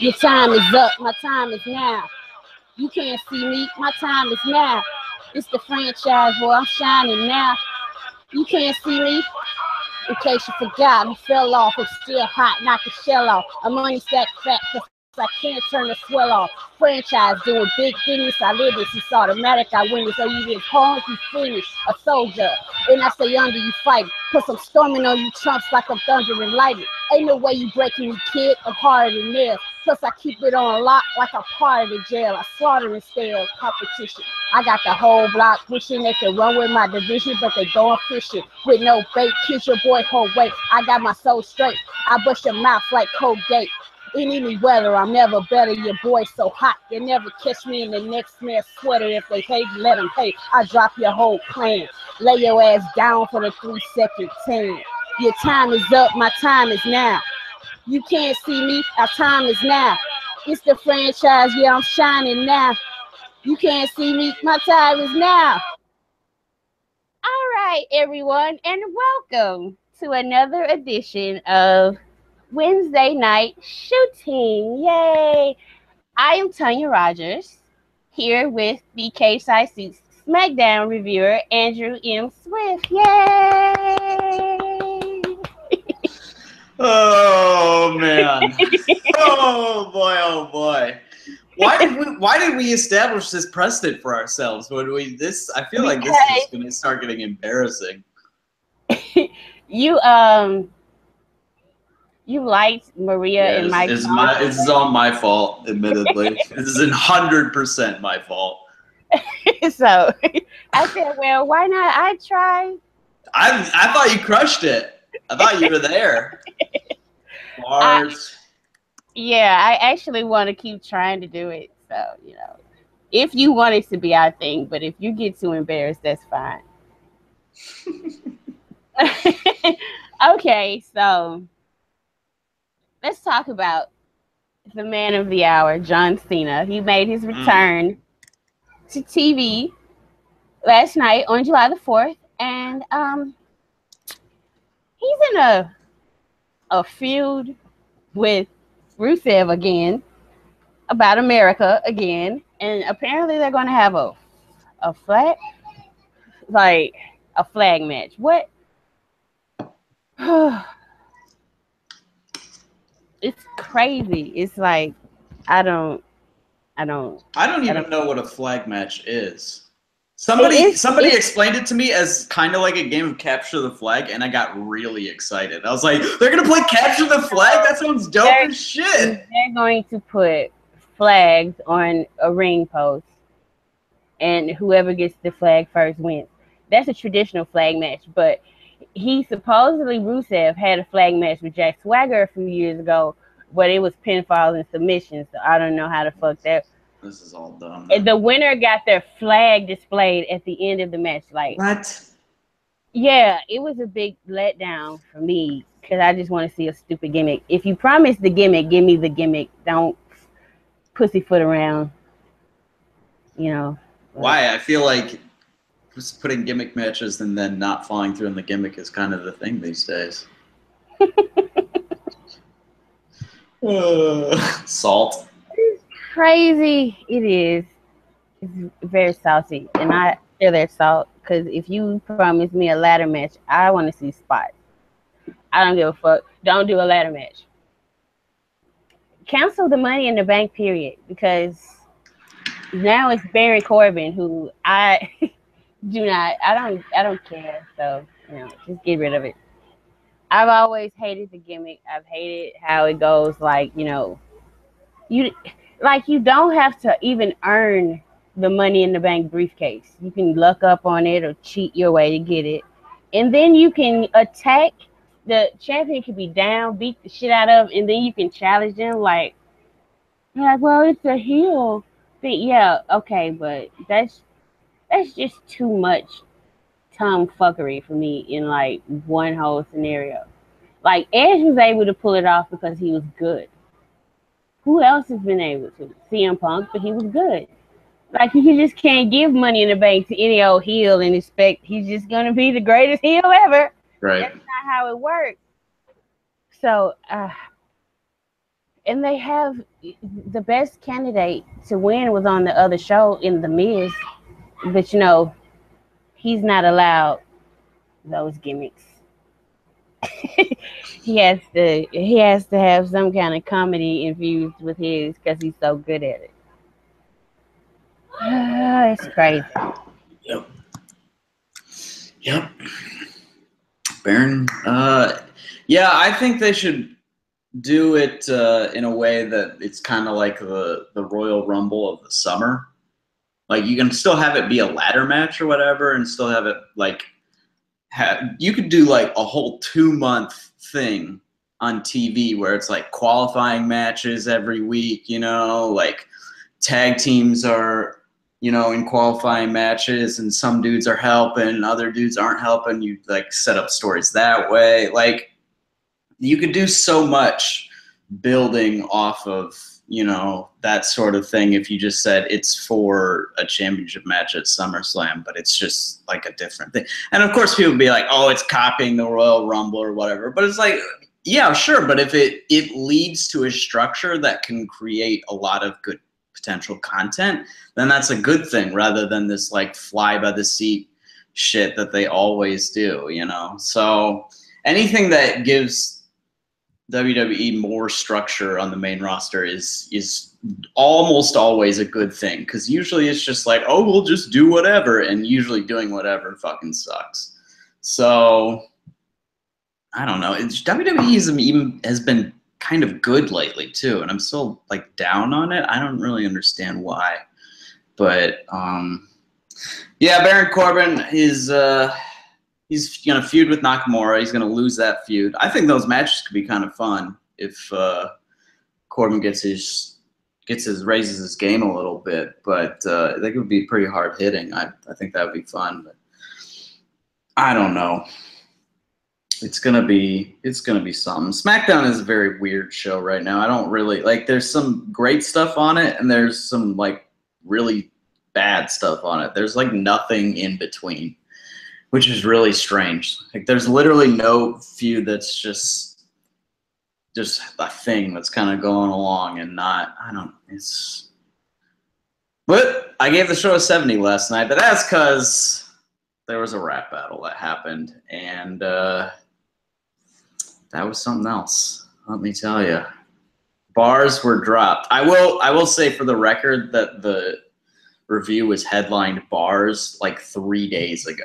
Your time is up. My time is now. You can't see me. My time is now. It's the franchise, boy. I'm shining now. You can't see me. In case you forgot, I fell off. I'm still hot. Knock the shell off. I'm money stack fat because I can't turn the swell off. Franchise doing big business. I live this. It's automatic. I win this. So you get home, you finish. A soldier. And I say under you fight. Cause I'm storming on you chumps like I'm thunder and lightning. Ain't no way you breaking me, kid. I'm harder than this. Plus I keep it on lock like I'm part of the jail. I slaughter and stale competition. I got the whole block wishing they could run with my division, but they going fishing with no bait. Kiss your boy whole weight. I got my soul straight. I bust your mouth like Colgate. In any weather, I'm never better. Your boy so hot, you never catch me in the next man's sweater. If they hate, let them hate. I drop your whole clan. Lay your ass down for the 3-second 10. Your time is up, my time is now. You can't see me, our time is now. It's the franchise, yeah, I'm shining now. You can't see me, my time is now. All right, everyone, and welcome to another edition of Wednesday Night Shooting. Yay! I am Tonya Rogers, here with the K-Side Suits SmackDown reviewer, Andrew M. Swift. Yay! Oh man! Oh boy! Oh boy! Why did we establish this precedent for ourselves? When we this, I feel like this is going to start getting embarrassing. You liked Maria and Mike. This is all my fault, admittedly. This is 100% my fault. So I said, well, why not? I try. I thought you crushed it. I thought you were there. Yeah, I actually want to keep trying to do it. So, you know, if you want it to be our thing, but if you get too embarrassed, that's fine. Okay, so let's talk about the man of the hour, John Cena. He made his return to TV last night on July the 4th, and he's in a feud with Rusev again about America again, and apparently they're going to have a flag match. What? It's crazy. It's like I don't even know what a flag match is. Somebody explained it to me as kind of like a game of capture the flag, and I got really excited. I was like, they're gonna play capture the flag? That sounds dope as shit. They're going to put flags on a ring post, and whoever gets the flag first wins. That's a traditional flag match, but Rusev had a flag match with Jack Swagger a few years ago, but it was pinfall and submission, so I don't know how the fuck that. This is all dumb. And the winner got their flag displayed at the end of the match. Like what? Yeah, it was a big letdown for me because I just want to see a stupid gimmick. If you promise the gimmick, give me the gimmick. Don't pussyfoot around. You know. Why? I feel like just putting gimmick matches and then not following through on the gimmick is kind of the thing these days. Salt. It's crazy. It is. It's very salty, and I share that salt because if you promise me a ladder match, I want to see spots. I don't give a fuck. Don't do a ladder match. Cancel the Money in the Bank period because now it's Baron Corbin, who I don't care. So, you know, just get rid of it. I've always hated the gimmick. I've hated how it goes. Like, you know, you don't have to even earn the Money in the Bank briefcase. You can luck up on it or cheat your way to get it. And then you can attack. The champion could be down, beat the shit out of, and then you can challenge them like, well, it's a heel thing. Yeah, okay, but that's just too much tomfuckery for me in like one whole scenario. Like Edge was able to pull it off because he was good. Who else has been able to? CM Punk, but he was good. Like you just can't give Money in the Bank to any old heel and expect he's just gonna be the greatest heel ever. Right. That's not how it works. So And they have the best candidate to win was on the other show in The Miz, but he's not allowed those gimmicks. he has to have some kind of comedy infused with his because he's so good at it. It's crazy. Yep. Baron. Yeah, I think they should do it in a way that it's kind of like the Royal Rumble of the summer. Like, you can still have it be a ladder match or whatever, and still have it like you could do like a whole 2-month thing on TV where it's like qualifying matches every week. Like tag teams are in qualifying matches, and some dudes are helping, and other dudes aren't helping. You like set up stories that way. Like, you could do so much building off of that sort of thing if you just said it's for a championship match at SummerSlam, but it's just like a different thing. And of course people would be like, oh, it's copying the Royal Rumble or whatever, but it's like, yeah, sure, but if it leads to a structure that can create a lot of good potential content, then that's a good thing, rather than this like fly by the seat shit that they always do. So anything that gives WWE more structure on the main roster is almost always a good thing, because usually it's just like, oh, we'll just do whatever, and usually doing whatever fucking sucks. So I don't know. WWE has been kind of good lately too, and I'm still like down on it. I don't really understand why, but yeah, Baron Corbin is he's gonna feud with Nakamura. He's gonna lose that feud. I think those matches could be kind of fun if Corbin raises his game a little bit, but they could be pretty hard hitting. I think that would be fun, but I don't know. It's gonna be something. SmackDown is a very weird show right now. I don't really like. There's some great stuff on it, and there's some like really bad stuff on it. There's like nothing in between, which is really strange. Like, there's literally no feud that's just a thing that's kind of going along and not. I don't. It's. But I gave the show a 70 last night, but that's because there was a rap battle that happened, and that was something else. Let me tell you, bars were dropped. I will say for the record that the review was headlined bars like 3 days ago.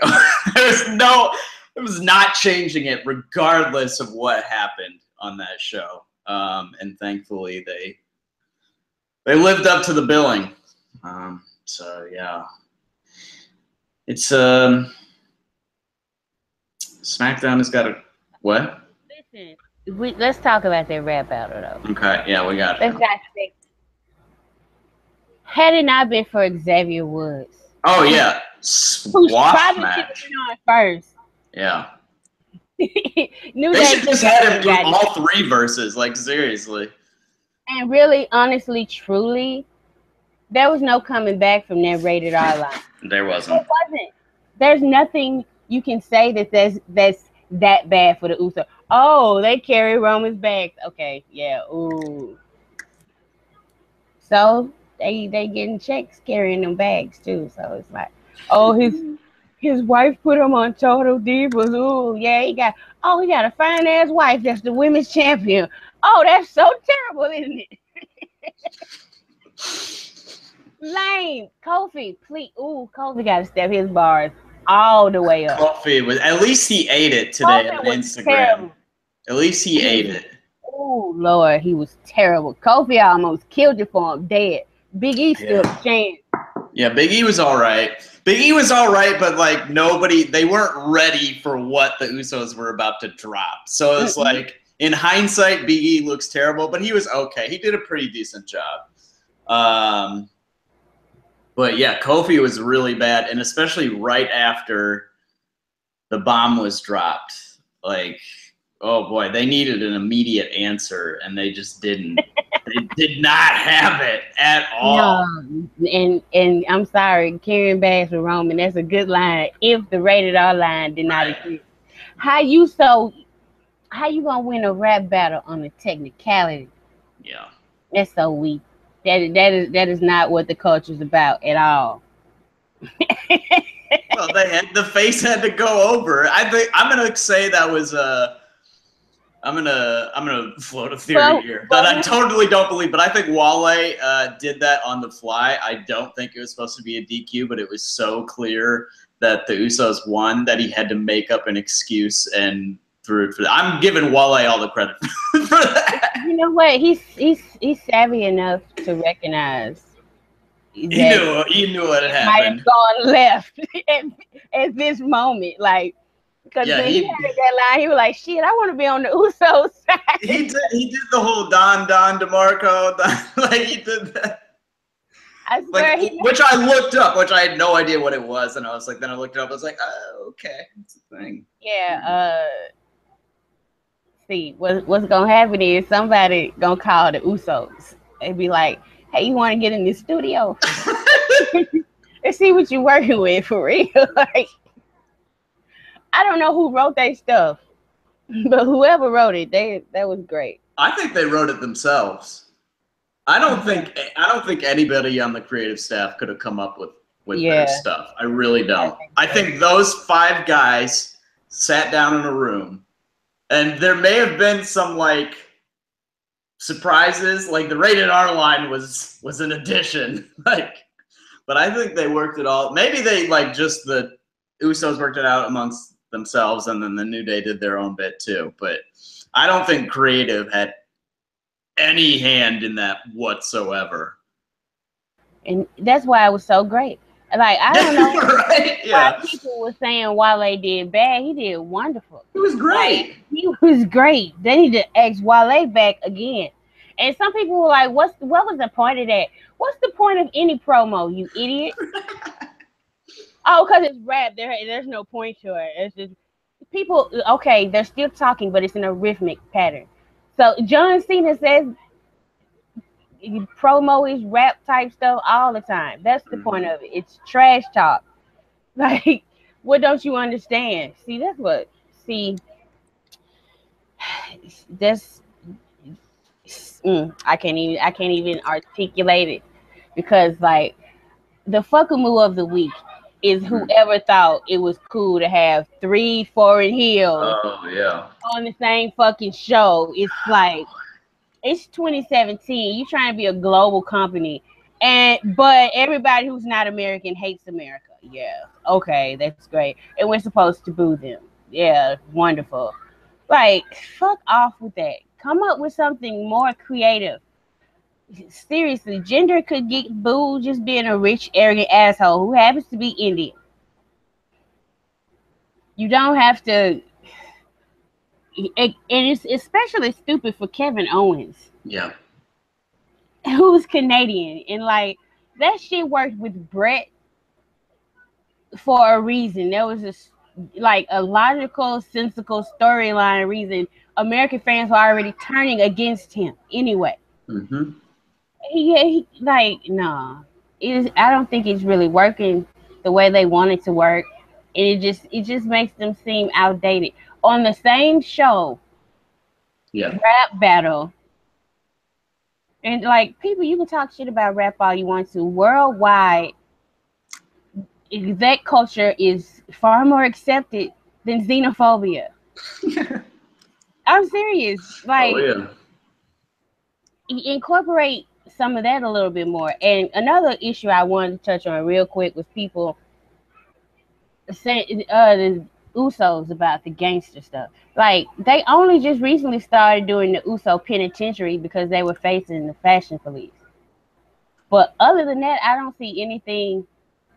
It was not changing it regardless of what happened on that show. And thankfully they lived up to the billing. So yeah, it's SmackDown has got a what? Listen, let's talk about that rap battle though. Okay, yeah, we got it. Had it not been for Xavier Woods. Oh yeah, who's probably should have on first. Yeah. They should just have him do all 3 verses, like seriously. And really, honestly, truly, there was no coming back from that rated R line. There wasn't. It wasn't. There's nothing you can say that's that bad for the Usos. Oh, they carry Roman's bags. Okay, yeah. Ooh. So they getting checks carrying them bags too. So it's like, oh, his wife put him on Total Divas. Ooh, yeah, he got a fine ass wife that's the women's champion. Oh, that's so terrible, isn't it? Lame. Kofi, please. Ooh, Kofi got to step his bars all the way up. Kofi was, at least he ate it today on Instagram. Terrible. At least he ate it. Oh Lord, he was terrible. Kofi almost killed you for him dead. Big E still a chance. Yeah, Big E was all right. But like they weren't ready for what the Usos were about to drop. So it's like, in hindsight, Big E looks terrible, but he was okay. He did a pretty decent job. But yeah, Kofi was really bad, and especially right after the bomb was dropped. Like, oh boy, they needed an immediate answer, and they just didn't. They did not have it at all. No, and I'm sorry, carrying bags with Roman, that's a good line. If the rated R line did not exist, how you gonna win a rap battle on a technicality? Yeah. That's so weak. That is not what the culture's about at all. Well, the face had to go over. I think I'm gonna say that was I'm gonna float a theory here that I totally don't believe, but I think Wale did that on the fly. I don't think it was supposed to be a DQ, but it was so clear that the Usos won that he had to make up an excuse and threw it for that. I'm giving Wale all the credit for that. You know what? He's savvy enough to recognize. He knew what had happened. Might have gone left at this moment, like. Because when he had that line, he was like, "Shit, I want to be on the Usos side." He did the whole Don DeMarco, like he did that. I swear, which I looked up, which I had no idea what it was, and I was like, then I looked it up. I was like, oh, okay, it's a thing. Yeah. See, what's gonna happen is somebody gonna call the Usos and be like, "Hey, you want to get in the studio? Let's see what you're working with for real." Like. I don't know who wrote that stuff, but whoever wrote it, that was great. I think they wrote it themselves. I don't think anybody on the creative staff could have come up with their stuff. I really don't. I think those 5 guys sat down in a room, and there may have been some like surprises, like the rated R line was an addition, like, but I think they worked it all. Maybe they like just the Usos worked it out amongst themselves, and then the New Day did their own bit too. But I don't think creative had any hand in that whatsoever. And that's why it was so great. Like, I don't know right? why people were saying Wale did bad. He did wonderful. He was great. Like, he was great. They need to ask Wale back again. And some people were like, what was the point of that? What's the point of any promo, you idiot? Oh, because it's rap. There's no point to it. It's just people, okay, they're still talking, but it's in a rhythmic pattern. So John Cena says promo is rap type stuff all the time. That's the point of it. It's trash talk. Like, what don't you understand? See, I can't even articulate it, because like the fuckamoo of the week is whoever thought it was cool to have 3 foreign heels on the same fucking show. It's like, it's 2017. You trying to be a global company, but everybody who's not American hates America. Yeah, okay, that's great. And we're supposed to boo them. Yeah, wonderful. Like, fuck off with that. Come up with something more creative. Seriously, Jinder could get booed just being a rich, arrogant asshole who happens to be Indian. You don't have to. And it's especially stupid for Kevin Owens. Yeah. Who's Canadian. And like, that shit worked with Brett for a reason. There was a logical, sensical storyline reason American fans were already turning against him anyway. Mm-hmm. No. I don't think it's really working the way they want it to work. And it just makes them seem outdated. On the same show, rap battle, and like, people, you can talk shit about rap all you want to. Worldwide, that culture is far more accepted than xenophobia. I'm serious. Like, incorporate some of that a little bit more. And another issue I wanted to touch on real quick was people saying the Usos about the gangster stuff. Like, they only just recently started doing the Uso penitentiary because they were facing the fashion police. But other than that, I don't see anything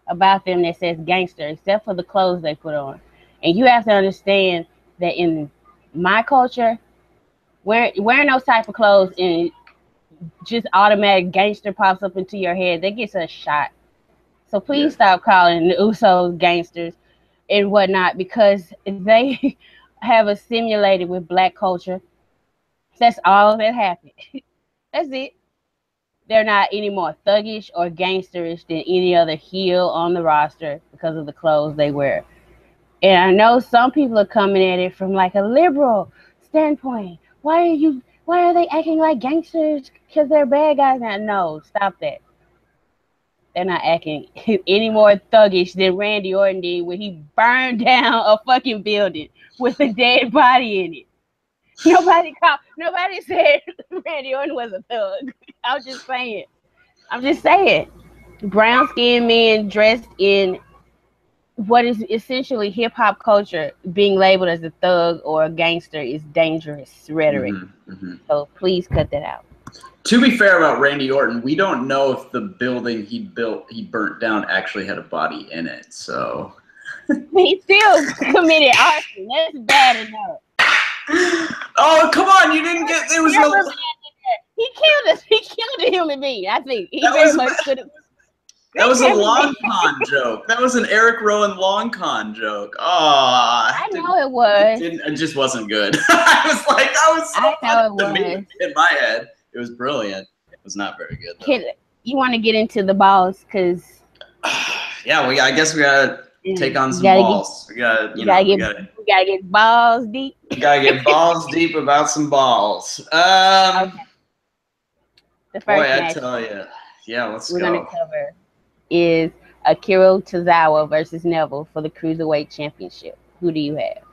about them that says gangster, except for the clothes they put on. And you have to understand that in my culture, wearing those type of clothes and just automatic gangster pops up into your head, that gets a shot. So please stop calling the Usos gangsters and whatnot, because they have assimilated with black culture. That's all that happened. That's it. They're not any more thuggish or gangsterish than any other heel on the roster because of the clothes they wear. And I know some people are coming at it from like a liberal standpoint. Why are you Why are they acting like gangsters? Because they're bad guys now. No, stop that. They're not acting any more thuggish than Randy Orton did when he burned down a fucking building with a dead body in it. Nobody said Randy Orton was a thug. I'm just saying. Brown skinned men dressed in what is essentially hip hop culture being labeled as a thug or a gangster is dangerous rhetoric. So please cut that out. To be fair about Randy Orton, we don't know if the building he burnt down actually had a body in it. So he still committed arson. That's bad enough. Oh, come on! You didn't get. There was no. He killed us. He killed a human being. I think he very much could have. That was a long con joke. That was an Eric Rowan long con joke. Oh, I know it was. It just wasn't good. I was so funny to me in my head. It was brilliant. It was not very good, though. You want to get into the balls, because... Yeah, I guess we gotta take on some balls. We gotta get balls deep. We gotta get balls deep about some balls. Okay. The first match I tell you. Yeah, we're gonna cover is Akira Tozawa versus Neville for the Cruiserweight Championship. Who do you have?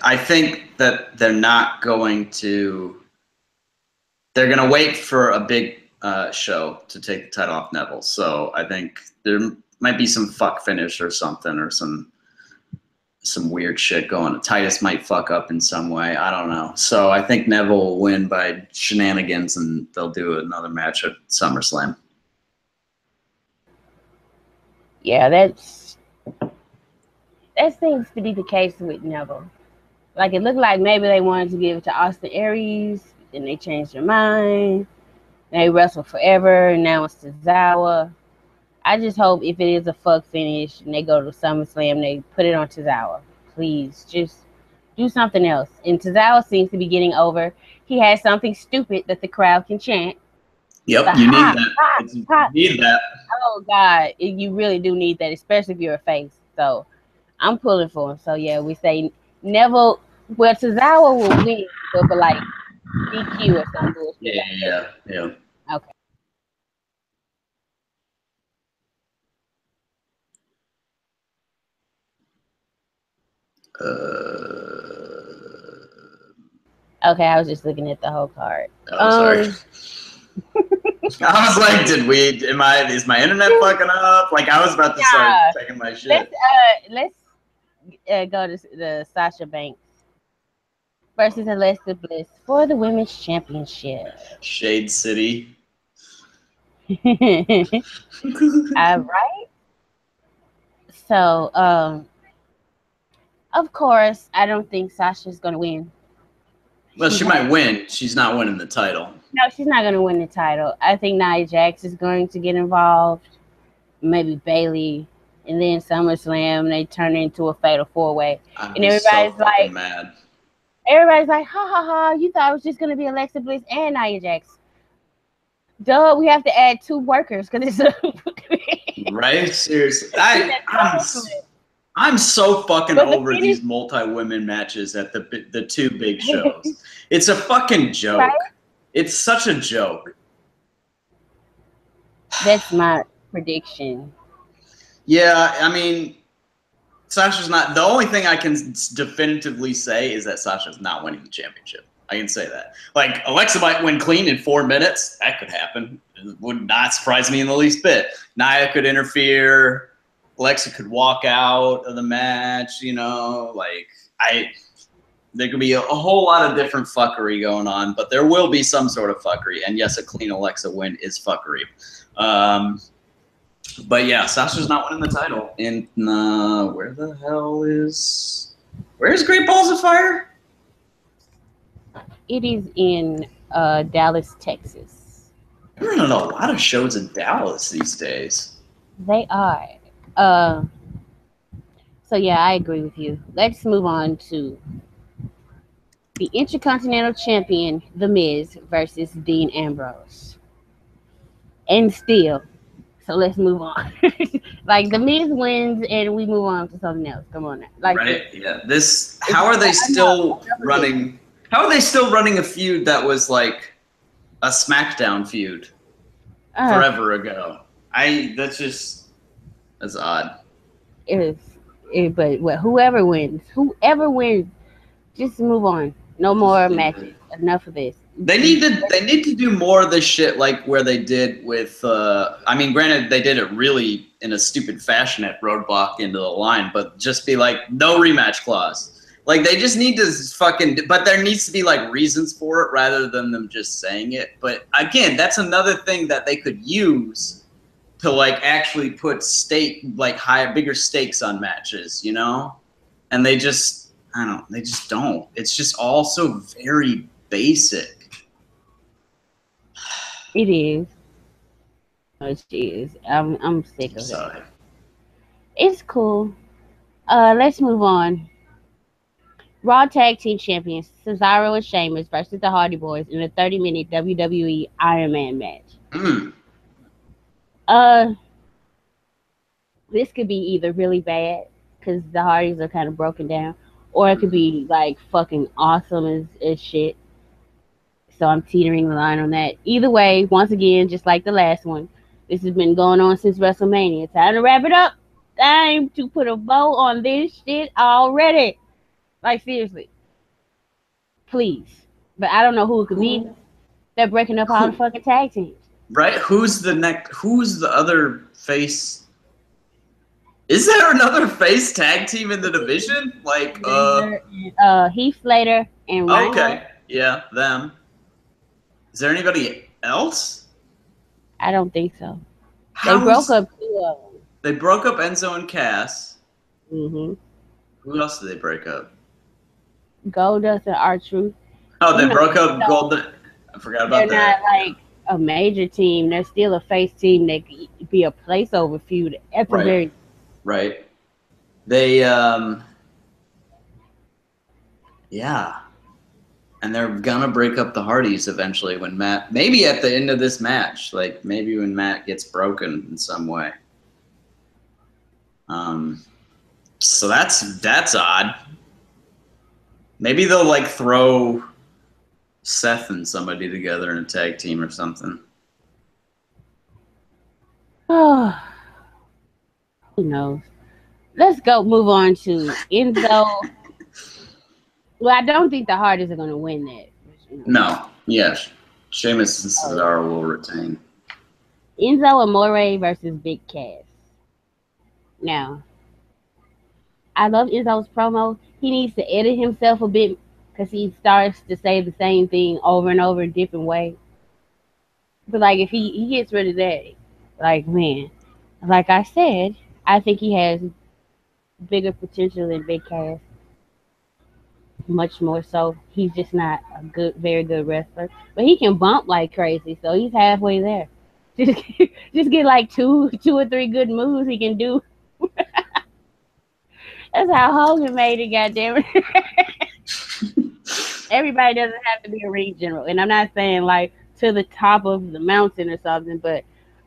I think that they're not going to. They're gonna wait for a big show to take the title off Neville. So I think there might be some fuck finish or something, or some weird shit going. Titus might fuck up in some way. I don't know. So I think Neville will win by shenanigans, and they'll do another match at SummerSlam. Yeah, that seems to be the case with Neville. Like, it looked like maybe they wanted to give it to Austin Aries, then they changed their mind. They wrestled forever, and now it's Tozawa. I just hope if it is a fuck finish and they go to SummerSlam, they put it on Tozawa. Please, just do something else. And Tozawa seems to be getting over. He has something stupid that the crowd can chant. Yep, you need that. You need that. Oh, God. You really do need that, especially if you're a face. So, I'm pulling for him. So, yeah, we say Neville. Well, Tozawa will win, but like DQ or something. Yeah. Okay. Okay, I was just looking at the whole card. Oh, sorry. I was like, is my internet fucking up? Like, I was about to start checking my shit. Let's go to the Sasha Banks versus Alexa Bliss for the Women's Championship. Shade City. All right. So, of course, I don't think Sasha's going to win. Well, she might win. She's not winning the title. No, she's not going to win the title. I think Nia Jax is going to get involved. Maybe Bayley. And then SummerSlam, they turn it into a fatal four-way. And everybody's so like, mad. Everybody's like, ha, ha, ha. You thought it was just going to be Alexa Bliss and Nia Jax. Duh, we have to add 2 workers because it's right? Seriously. I'm so fucking over these multi-women matches at the 2 big shows. It's a fucking joke. Right? It's such a joke. That's my prediction. Yeah, I mean, Sasha's not. The only thing I can definitively say is that Sasha's not winning the championship. I can say that. Like, Alexa might win clean in 4 minutes. That could happen. It would not surprise me in the least bit. Nia could interfere. Alexa could walk out of the match, there could be a whole lot of different fuckery going on, but there will be some sort of fuckery. And yes, a clean Alexa win is fuckery. But yeah, Sasha's not winning the title. And where's Great Balls of Fire? It is in Dallas, Texas. There are a lot of shows in Dallas these days. They are. So yeah, I agree with you. Let's move on to the Intercontinental Champion, The Miz, versus Dean Ambrose. And still, so let's move on. Like the Miz wins and we move on to something else. Come on now. Like right? Yeah. How are they still running? How are they still running a feud that was like a SmackDown feud forever ago? That's odd. But whoever wins, just move on. No more matches. Enough of this. They need to do more of this shit like where they did with I mean, granted they did it really in a stupid fashion at Roadblock into the line, but just be like no rematch clause. Like they just need to but there needs to be like reasons for it rather than them just saying it. But again, that's another thing that they could use to like actually put bigger stakes on matches, you know? And they just don't. It's just all so very basic. It is. It is. I'm sick of it. It's cool. Let's move on. Raw Tag Team Champions Cesaro and Sheamus versus the Hardy Boys in a 30-minute WWE Iron Man match. This could be either really bad because the Hardys are kind of broken down, or it could be like fucking awesome as shit. So I'm teetering the line on that. Either way, once again, just like the last one, this has been going on since WrestleMania. Time to wrap it up. Time to put a bow on this shit already. Like, seriously. Please. But I don't know who it could be. They're breaking up all the fucking tag teams. Right? Who's the other face? Is there another face tag team in the division? Like, Heath Slater and Rhino. Okay. Yeah, them. Is there anybody else? I don't think so. They broke up 2 of them. They broke up Enzo and Cass. Mm-hmm. Who else did they break up? Goldust and R-Truth. Oh, they broke up Goldust. I forgot about that. They're not like a major team. They're still a face team that could be a placeover feud at the very. Right. They yeah. And they're gonna break up the Hardys eventually when maybe at the end of this match, like maybe when Matt gets broken in some way. So that's odd. Maybe they'll like throw Seth and somebody together in a tag team or something. Oh, who knows? Let's move on to Enzo. Well, I don't think the Hardys are going to win that. No. Yes. Sheamus and Cesaro will retain. Enzo Amore versus Big Cass. Now, I love Enzo's promo. He needs to edit himself a bit because he starts to say the same thing over and over in different ways. But, like, if he gets rid of that, like, man, like I said, I think he has bigger potential than Big Cass. Much more so. He's just not a very good wrestler. But he can bump like crazy, so he's halfway there. Just get like two or three good moves he can do. That's how Hogan made it, goddammit. Everybody doesn't have to be a ring general. And I'm not saying like to the top of the mountain or something, but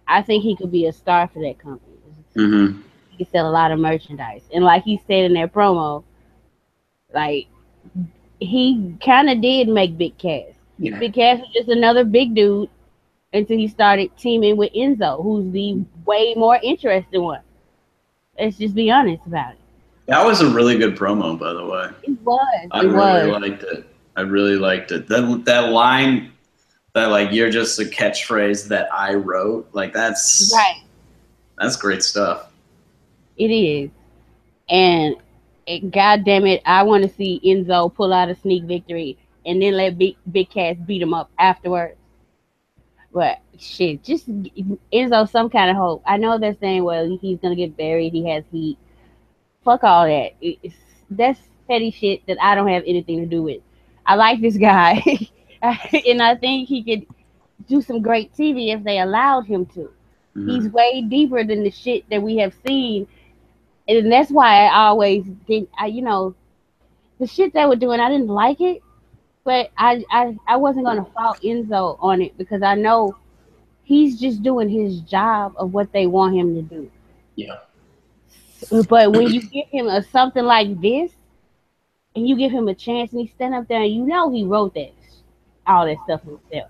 I think he could be a star for that company. Mm-hmm. He could sell a lot of merchandise. And like he said in that promo, like he kind of did make Big Cass. Yeah. Big Cass was just another big dude until he started teaming with Enzo, who's the way more interesting one. Let's just be honest about it. That was a really good promo, by the way. It was. I really liked it. I really liked it. That line, that like you're just a catchphrase that I wrote, like that's right. That's great stuff. It is, and God damn it, I want to see Enzo pull out a sneak victory and then let Big Cass beat him up afterwards. But shit, just Enzo some kind of hope. I know they're saying, well, he's gonna get buried. He has heat. Fuck all that. That's petty shit that I don't have anything to do with. I like this guy, and I think he could do some great TV if they allowed him to. Mm-hmm. He's way deeper than the shit that we have seen. And that's why I always think, the shit they were doing, I didn't like it, but I wasn't going to fault Enzo on it because I know he's just doing his job of what they want him to do. Yeah. But when you give him something like this, and you give him a chance, and he stand up there, and you know he wrote that, all that stuff himself,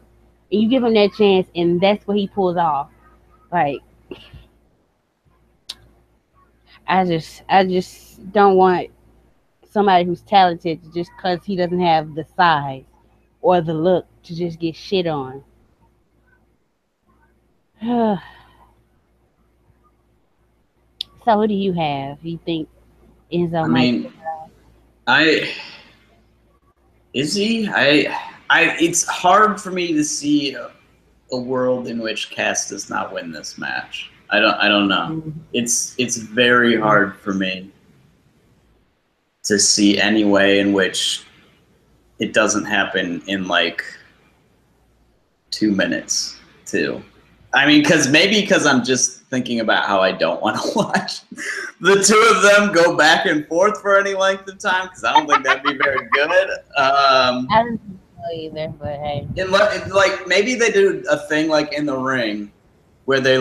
and you give him that chance, and that's what he pulls off. Like, I just don't want somebody who's talented just because he doesn't have the size or the look to just get shit on. So what do you have? You think Enzo might? Is he? It's hard for me to see a world in which Cass does not win this match. I don't know. Mm-hmm. It's very hard for me to see any way in which it doesn't happen in like 2 minutes too. I mean, because I'm just thinking about how I don't want to watch the two of them go back and forth for any length of time, because I don't think that'd be very good. I don't think so either, but hey. Like maybe they do a thing like in the ring where they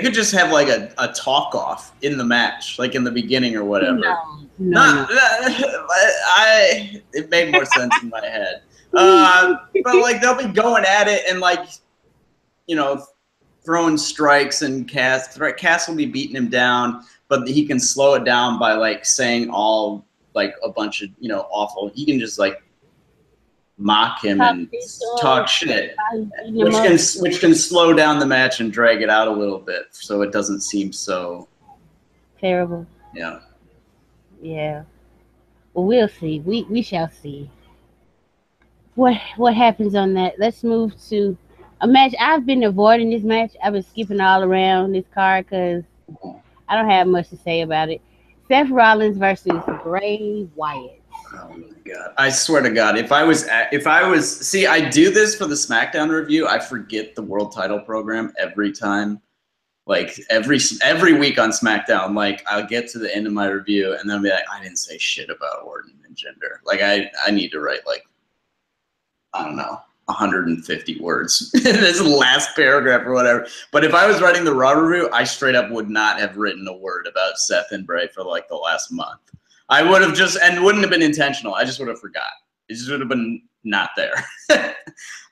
could just have like a talk off in the match, like in the beginning or whatever. No. It made more sense in my head. But like they'll be going at it and like, you know, throwing strikes, and Cass will be beating him down, but he can slow it down by like saying all like a bunch of, you know, awful. He can just like mock him and talk shit, which can slow down the match and drag it out a little bit, so it doesn't seem so terrible. Yeah. Yeah. Well, we'll see. We shall see what happens on that. Let's move to a match. I've been avoiding this match. I've been skipping all around this card because I don't have much to say about it. Seth Rollins versus Bray Wyatt. Oh my God! I swear to God, if I was, see, I do this for the SmackDown review. I forget the world title program every time. Like every week on SmackDown, like I'll get to the end of my review and then I'll be like, I didn't say shit about Orton and Jinder. Like I need to write like, I don't know, 150 words in this last paragraph or whatever. But if I was writing the Raw review, I straight up would not have written a word about Seth and Bray for like the last month. I would have just, and wouldn't have been intentional. I just would have forgot. It just would have been not there.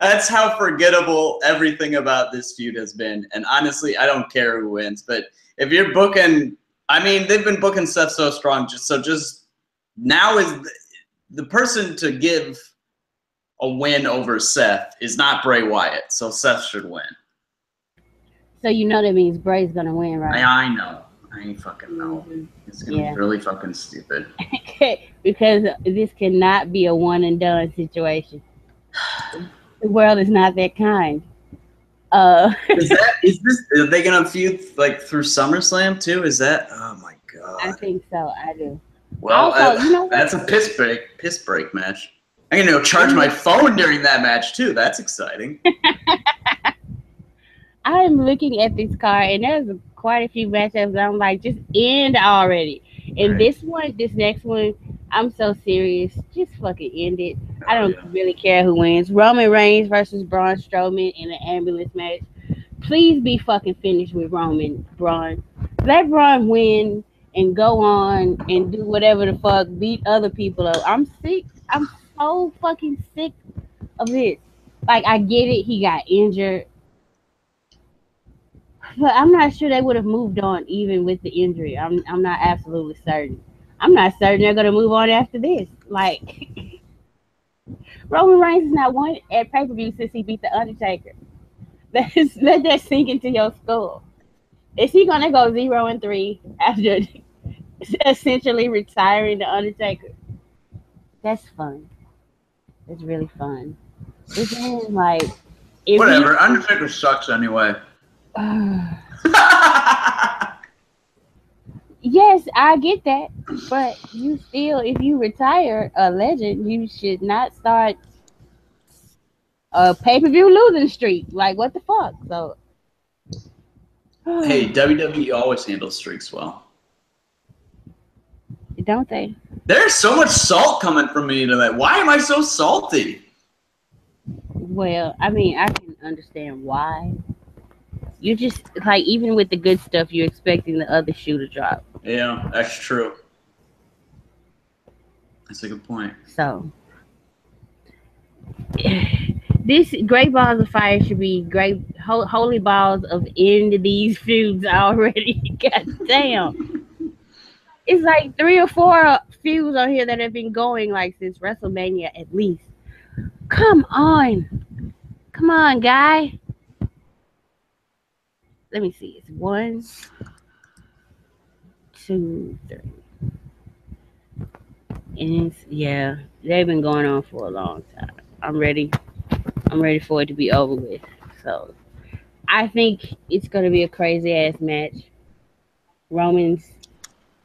That's how forgettable everything about this feud has been. And honestly, I don't care who wins. But if you're booking, I mean, they've been booking Seth so strong. Just now is the person to give a win over Seth is not Bray Wyatt. So Seth should win. So you know that means Bray's going to win, right? I know. I ain't fucking know. It's going to be really fucking stupid. Because this cannot be a one and done situation. The world is not that kind. Are they going to feud like through SummerSlam too? Is that? Oh my God. I think so. I do. Well, also, you know, that's a piss break match. I'm going to go charge my phone during that match too. That's exciting. I'm looking at this card and there's quite a few matchups. I'm like, just end already. And this next one, I'm so serious. Just fucking end it. I don't really care who wins. Roman Reigns versus Braun Strowman in an ambulance match. Please be fucking finished with Braun. Let Braun win and go on and do whatever the fuck, beat other people up. I'm sick. I'm so fucking sick of this. Like, I get it. He got injured. But I'm not sure they would have moved on even with the injury. I'm not absolutely certain. I'm not certain they're gonna move on after this. Like Roman Reigns has not won at pay-per-view since he beat the Undertaker. Let that sink into your skull. Is he gonna go 0-3 after essentially retiring the Undertaker? That's fun. It's really fun. It's like whatever. Undertaker sucks anyway. Yes, I get that, but you still, if you retire a legend, you should not start a pay-per-view losing streak. Like, what the fuck? So, hey, WWE always handles streaks well, don't they? There's so much salt coming from me tonight. Why am I so salty? Well, I mean, I can understand why. You just like even with the good stuff, you're expecting the other shoe to drop. Yeah, that's true. That's a good point. So this great balls of fire should be great holy balls of end of these feuds already. God damn. It's like 3 or 4 feuds on here that have been going like since WrestleMania at least. Come on. Come on, guy. Let me see. It's 1, 2, 3. And it's, yeah, they've been going on for a long time. I'm ready for it to be over with. So I think it's gonna be a crazy ass match. Roman's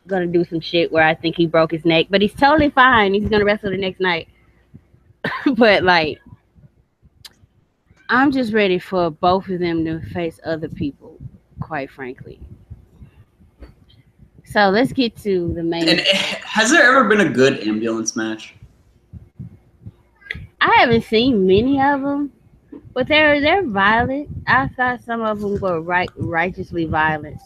gonna do some shit where I think he broke his neck, but he's totally fine. He's gonna wrestle the next night. But like, I'm just ready for both of them to face other people, quite frankly. So let's get to the main. And has there ever been a good ambulance match? I haven't seen many of them, but they're violent. I thought some of them were righteously violent.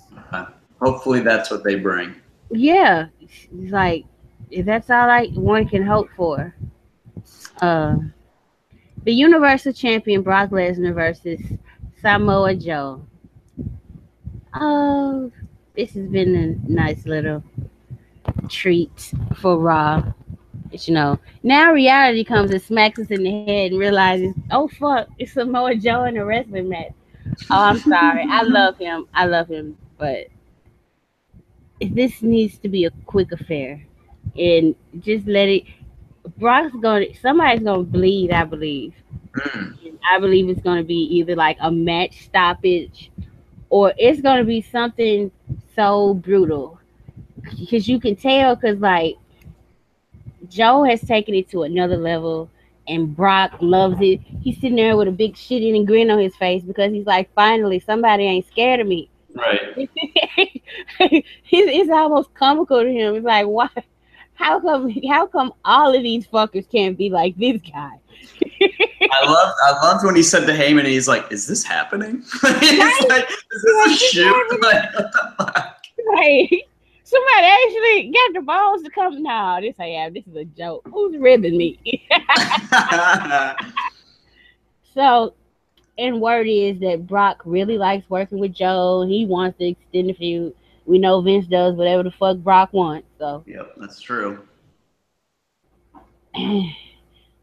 Hopefully that's what they bring. Yeah, it's like if that's all one can hope for. The Universal Champion Brock Lesnar versus Samoa Joe. Oh, this has been a nice little treat for Raw. But, now reality comes and smacks us in the head and realizes, oh fuck, it's Samoa Joe in a wrestling match. Oh, I'm sorry. I love him, but this needs to be a quick affair. And just let it. Somebody's gonna bleed, I believe. I believe it's gonna be either like a match stoppage or it's gonna be something so brutal. Because you can tell, because like Joe has taken it to another level and Brock loves it. He's sitting there with a big shit-eating grin on his face because he's like, finally, somebody ain't scared of me. Right. It's almost comical to him. It's like, why? How come all of these fuckers can't be like this guy? I loved when he said to Heyman, he's like, "Is this happening? He's like, is this a shoot?" Like, what the fuck? Right. Somebody actually got the balls to come. No, this is a joke. Who's ribbing me? So, and word is that Brock really likes working with Joe. He wants to extend the feud. We know Vince does whatever the fuck Brock wants. So. Yep, that's true.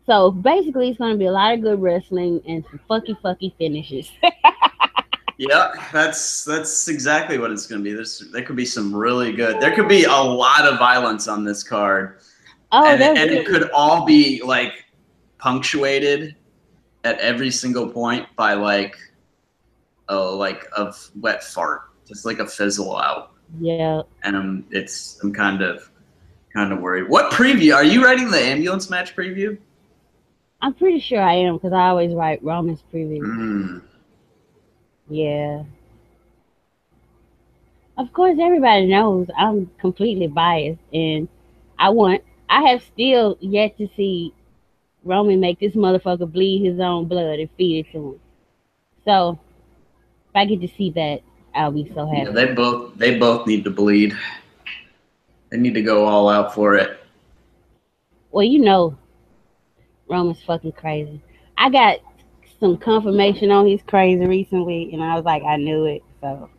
So basically, it's going to be a lot of good wrestling and some fucky finishes. Yeah, that's exactly what it's going to be. There could be some really good. There could be a lot of violence on this card. Oh, and it could all be like punctuated at every single point by like a wet fart, just like a fizzle out. Yeah. And I'm kind of worried. What preview are you writing? The ambulance match preview? I'm pretty sure I am because I always write Roman's preview. Yeah. Of course, everybody knows I'm completely biased, and I have still yet to see Roman make this motherfucker bleed his own blood and feed it to him. So if I get to see that, I'll be so happy. Yeah, they both need to bleed. They need to go all out for it. Well, Roman's fucking crazy. I got some confirmation on he's crazy recently, and I was like, I knew it. So,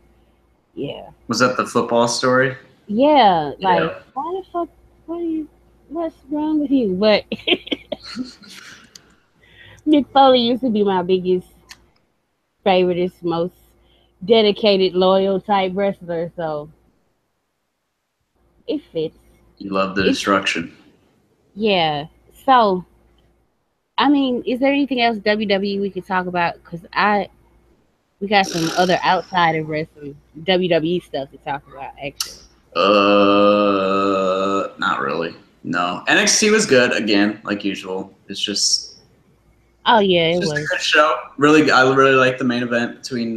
yeah. Was that the football story? Yeah. Like, why the fuck? What's wrong with you? But Mick Foley used to be my biggest, favoriteest, most dedicated, loyal type wrestler. So, it fits. You love the destruction. Yeah. So, I mean, is there anything else WWE we could talk about? Because we got some other outside of wrestling WWE stuff to talk about, actually. Not really. No. NXT was good again, like usual. It's just. Oh yeah, it was a good show. I really like the main event between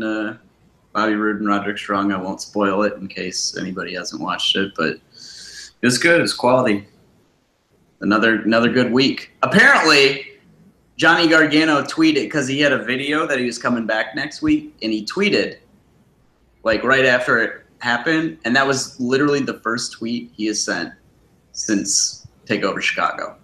Bobby Roode and Roderick Strong. I won't spoil it in case anybody hasn't watched it, but it was good. It was quality. Another good week. Apparently, Johnny Gargano tweeted because he had a video that he was coming back next week, and he tweeted like right after it happened, and that was literally the first tweet he has sent since Takeover Chicago.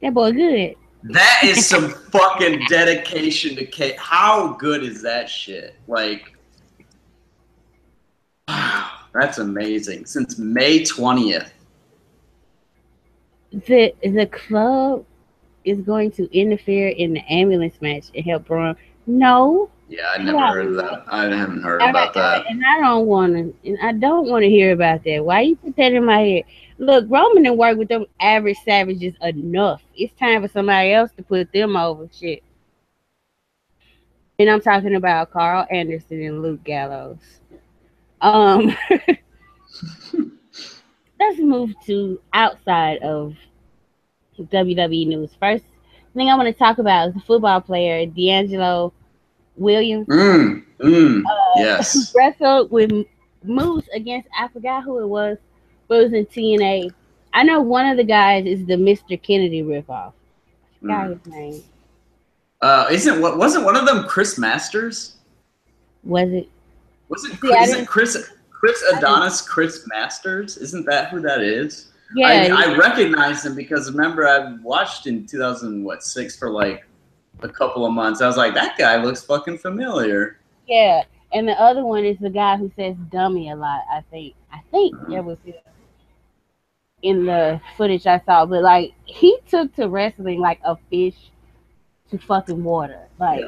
That boy good. That is some fucking dedication to K. How good is that shit? Like, wow, that's amazing. Since May 20th. The club is going to interfere in the ambulance match and help Braun. No. Yeah, I never heard of that. I haven't heard about that. And I don't want to hear about that. Why you put that in my head? Look, Roman didn't work with them average savages enough. It's time for somebody else to put them over. Shit. And I'm talking about Carl Anderson and Luke Gallows. Let's move to outside of WWE news. First thing I want to talk about is the football player D'Angelo Williams. Yes. Wrestled with Moose against, I forgot who it was, but it was in TNA. I know one of the guys is the Mr. Kennedy ripoff. I forgot his name. Wasn't one of them Chris Masters? Was it? Isn't Chris Adonis Chris Masters? Isn't that who that is? Yeah. I recognize him because remember I watched in 2006 for like a couple of months. I was like, that guy looks fucking familiar. Yeah, and the other one is the guy who says dummy a lot, I think that was him in the footage I saw. But like, he took to wrestling like a fish to fucking water. Like,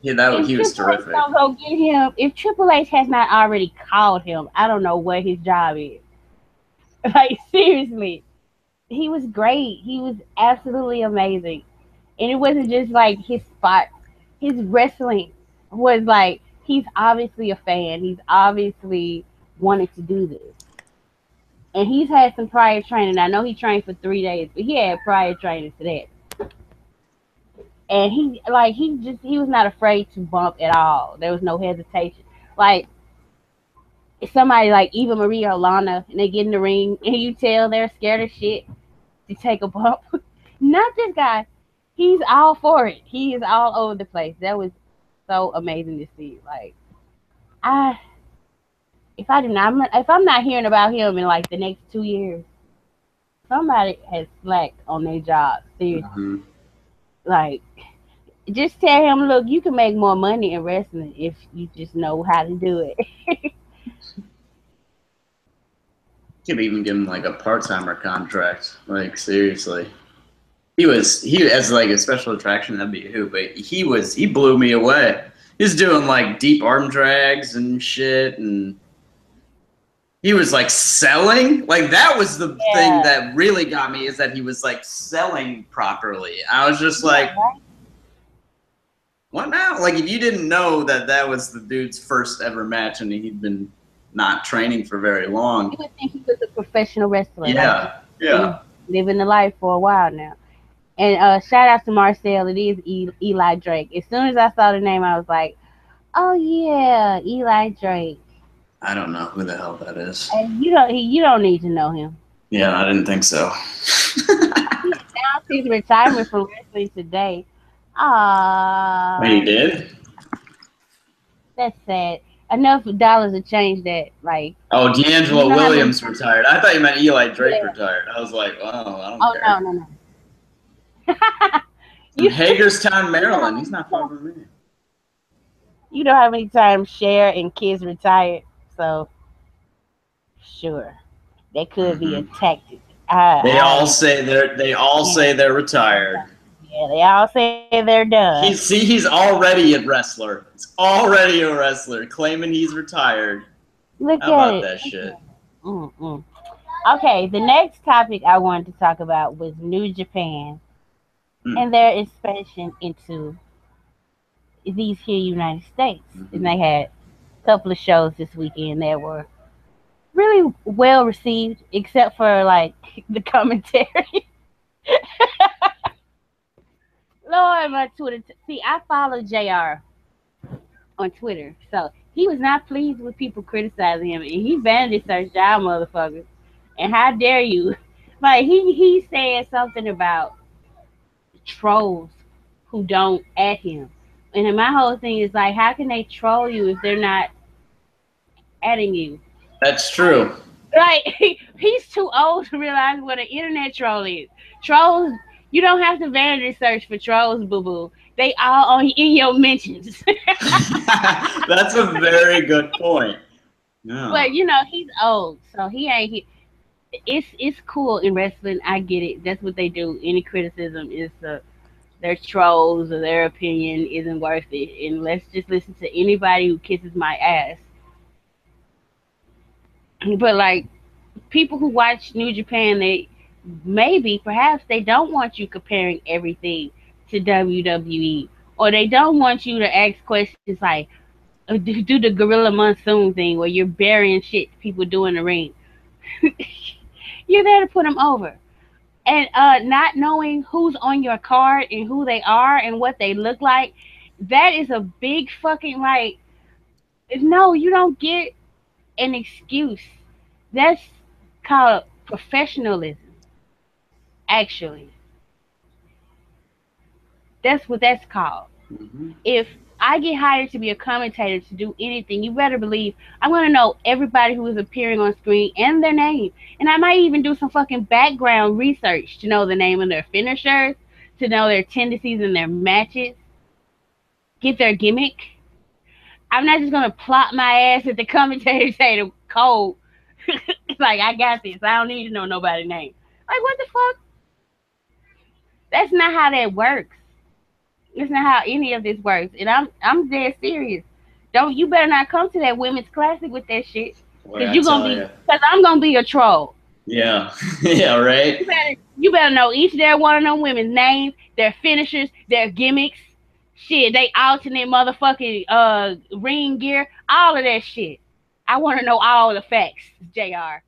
he was terrific. Go get him. If Triple H has not already called him, I don't know what his job is. Like, seriously, he was great. He was absolutely amazing. And it wasn't just like his spot. His wrestling was like, he's obviously a fan. He's obviously wanted to do this. And he's had some prior training. I know he trained for 3 days, but he had prior training to that. And he was not afraid to bump at all. There was no hesitation. Like, somebody like Eva Marie or Lana, and they get in the ring, and you tell they're scared of shit to take a bump. Not this guy. He's all for it. He is all over the place. That was so amazing to see. Like, if I'm not hearing about him in like the next 2 years, somebody has slacked on their job. Seriously. Mm-hmm. Like, just tell him, look, you can make more money in wrestling if you just know how to do it. You could even give him like a part-timer contract. Like, seriously. He as like a special attraction, that'd be who, but he blew me away. He's doing like deep arm drags and shit, and he was like selling. Like, that was the thing that really got me, is that he was like selling properly. I was just like, what now? Like, if you didn't know that was the dude's first ever match and he'd been not training for very long, you would think he was a professional wrestler. Yeah, yeah. Living the life for a while now. And shout out to Marcel. It is Eli Drake. As soon as I saw the name, I was like, oh yeah, Eli Drake. I don't know who the hell that is. And you don't need to know him. Yeah, I didn't think so. He announced his retirement from wrestling today. Wait, he did? That's sad. Enough dollars to change that. Like, oh, D'Angelo Williams retired. I thought you meant Eli Drake retired. I was like, oh, I don't care. No. Hagerstown, Maryland. He's not far from me. You know how many times Cher and Kids retired, so sure, that could be a tactic. They all say they're retired. Yeah, they all say they're done. He's already a wrestler. He's already a wrestler, claiming he's retired. Look How about that shit? Okay, the next topic I wanted to talk about was New Japan and their expansion into these here United States. And they had a couple of shows this weekend that were really well received, except for like the commentary. Lord, my Twitter. See, I follow JR on Twitter, so he was not pleased with people criticizing him, and he vanity searched y'all motherfuckers. And how dare you? Like, he said something about trolls who don't at him. And then my whole thing is like, how can they troll you if they're not adding you? That's true. Like, he's too old to realize what an internet troll is. Trolls, you don't have to vanity search for trolls, boo boo. They all on in your mentions. That's a very good point. Yeah. But you know, he's old, so he ain't. It's cool in wrestling. I get it. That's what they do. Any criticism is their trolls or their opinion isn't worth it. And let's just listen to anybody who kisses my ass. But like people who watch New Japan, they perhaps they don't want you comparing everything to WWE, or they don't want you to ask questions like do the Gorilla Monsoon thing where you're burying shit people do in the ring. You're there to put them over. And not knowing who's on your card and who they are and what they look like, that is a big fucking like. No, you don't get an excuse. That's called professionalism. Actually, that's what that's called. Mm-hmm. If I get hired to be a commentator to do anything, you better believe I'm going to know everybody who is appearing on screen and their name. And I might even do some fucking background research to know the name of their finishers, to know their tendencies in their matches, get their gimmick. I'm not just going to plop my ass at the commentator table cold. Like, I got this. I don't need to know nobody's name. Like, what the fuck? That's not how that works. It's not how any of this works. And I'm dead serious. You better not come to that women's classic with that shit. Because I'm gonna be a troll. Yeah. Yeah, right. You better know each and every one of them women's names, their finishers, their gimmicks, shit, they alternate motherfucking ring gear, all of that shit. I wanna know all the facts, JR.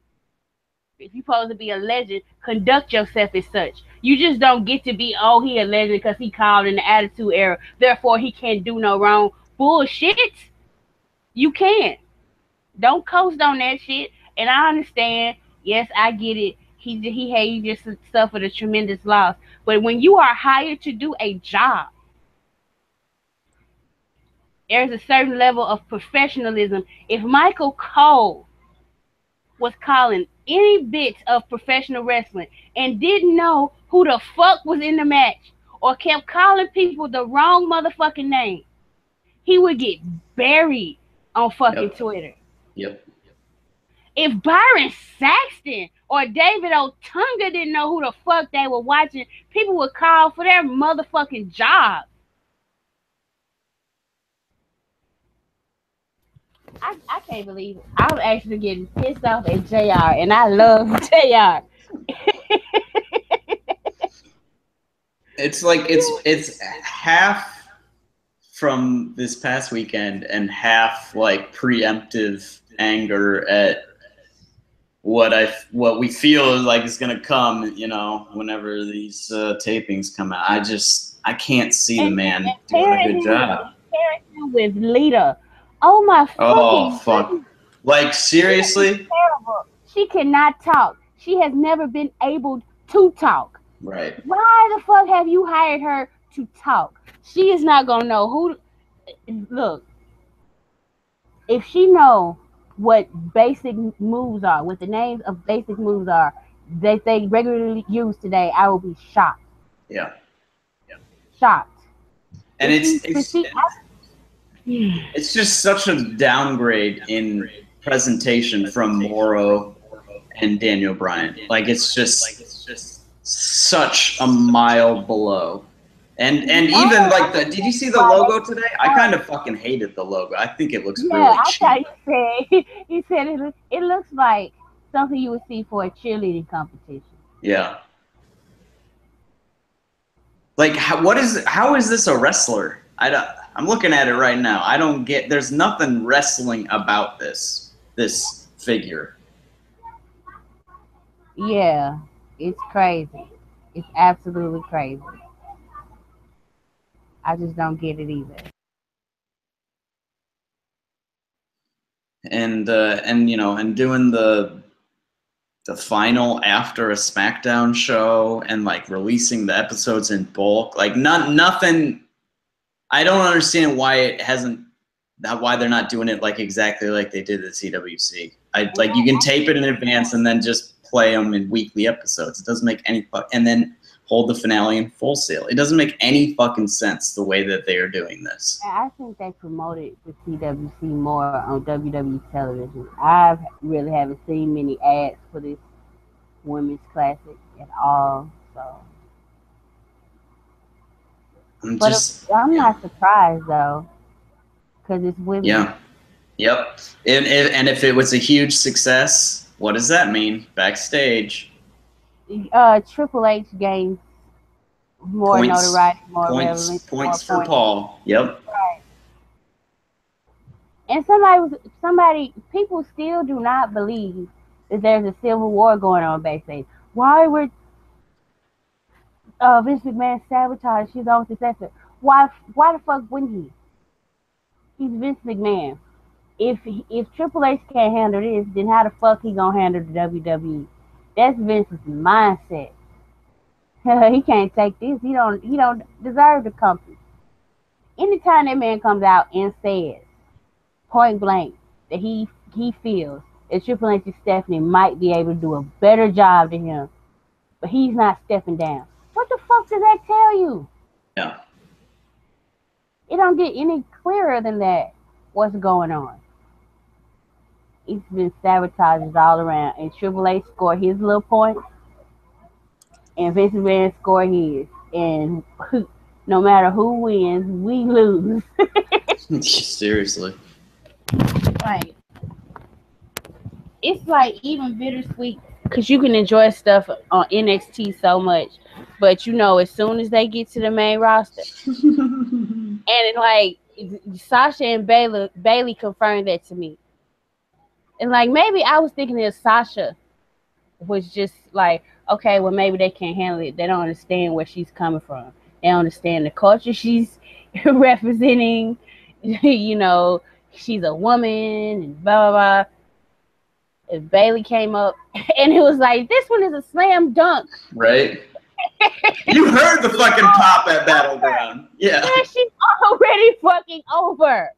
If you're supposed to be a legend, conduct yourself as such. You just don't get to be, oh, he a legend because he called in the Attitude Era, therefore he can't do no wrong. Bullshit. You can't. Don't coast on that shit. And I understand. Yes, I get it. He just suffered a tremendous loss. But when you are hired to do a job, there's a certain level of professionalism. If Michael Cole was calling any bit of professional wrestling and didn't know who the fuck was in the match or kept calling people the wrong motherfucking name, he would get buried on fucking Twitter. Yep. If Byron Saxton or David Otunga didn't know who the fuck they were watching, people would call for their motherfucking job. I can't believe it. I'm actually getting pissed off at JR, and I love JR. It's like it's half from this past weekend and half like preemptive anger at what we feel like is gonna come, you know, whenever these tapings come out. I can't see the man doing a good job. With Lita. Oh my fucking fuck. Goodness. Like seriously? Terrible. She cannot talk. She has never been able to talk. Right. Why the fuck have you hired her to talk? She is not gonna know who. Look, if she know what basic moves are, what the names of basic moves are that they regularly use today, I will be shocked. Yeah. Shocked. And it's just such a downgrade in presentation from Morrow and Daniel Bryan. Like it's just such a mile below. And even like did you see the logo today? I kind of fucking hated the logo. I think it looks really cheap. He said it looks like something you would see for a cheerleading competition. Yeah. Like how is this a wrestler? I'm looking at it right now. I don't get. There's nothing wrestling about this figure. Yeah, it's crazy. It's absolutely crazy. I just don't get it either. And you know, and doing the final after a SmackDown show and like releasing the episodes in bulk, like nothing I don't understand why it hasn't. Why they're not doing it like exactly like they did at CWC. Like you can tape it in advance and then just play them in weekly episodes. It doesn't make any and then hold the finale in Full Sail. It doesn't make any fucking sense the way that they are doing this. I think they promoted the CWC more on WWE television. I really haven't seen many ads for this women's classic at all. So, I'm not surprised though, because it's women. Yeah. Yep. And if it was a huge success, what does that mean? Backstage. Triple H gains more notoriety, more relevance. Points for Paul. Yep. Right. And people still do not believe that there's a civil war going on backstage. Why would Vince McMahon sabotage his own successor? Why the fuck wouldn't he? He's Vince McMahon. If Triple H can't handle this, then how the fuck he gonna handle the WWE? That's Vince's mindset. He can't take this. He don't deserve the company. Anytime that man comes out and says point blank that he feels that Triple H and Stephanie might be able to do a better job than him, but he's not stepping down. What the fuck does that tell you? Yeah. It don't get any clearer than that. What's going on? It's been sabotages all around, and Triple H scored his little points, and Vince McMahon scored his, and no matter who wins, we lose. Seriously. Right. It's like even bittersweet because you can enjoy stuff on NXT so much, but as soon as they get to the main roster, and like Sasha and Bailey confirmed that to me. And like maybe I was thinking that Sasha was just like, okay, well maybe they can't handle it. They don't understand where she's coming from. They don't understand the culture she's representing. She's a woman and blah blah blah. And Bailey came up and it was like, this one is a slam dunk. Right. You heard the fucking pop at Battleground. Yeah. She's already fucking over.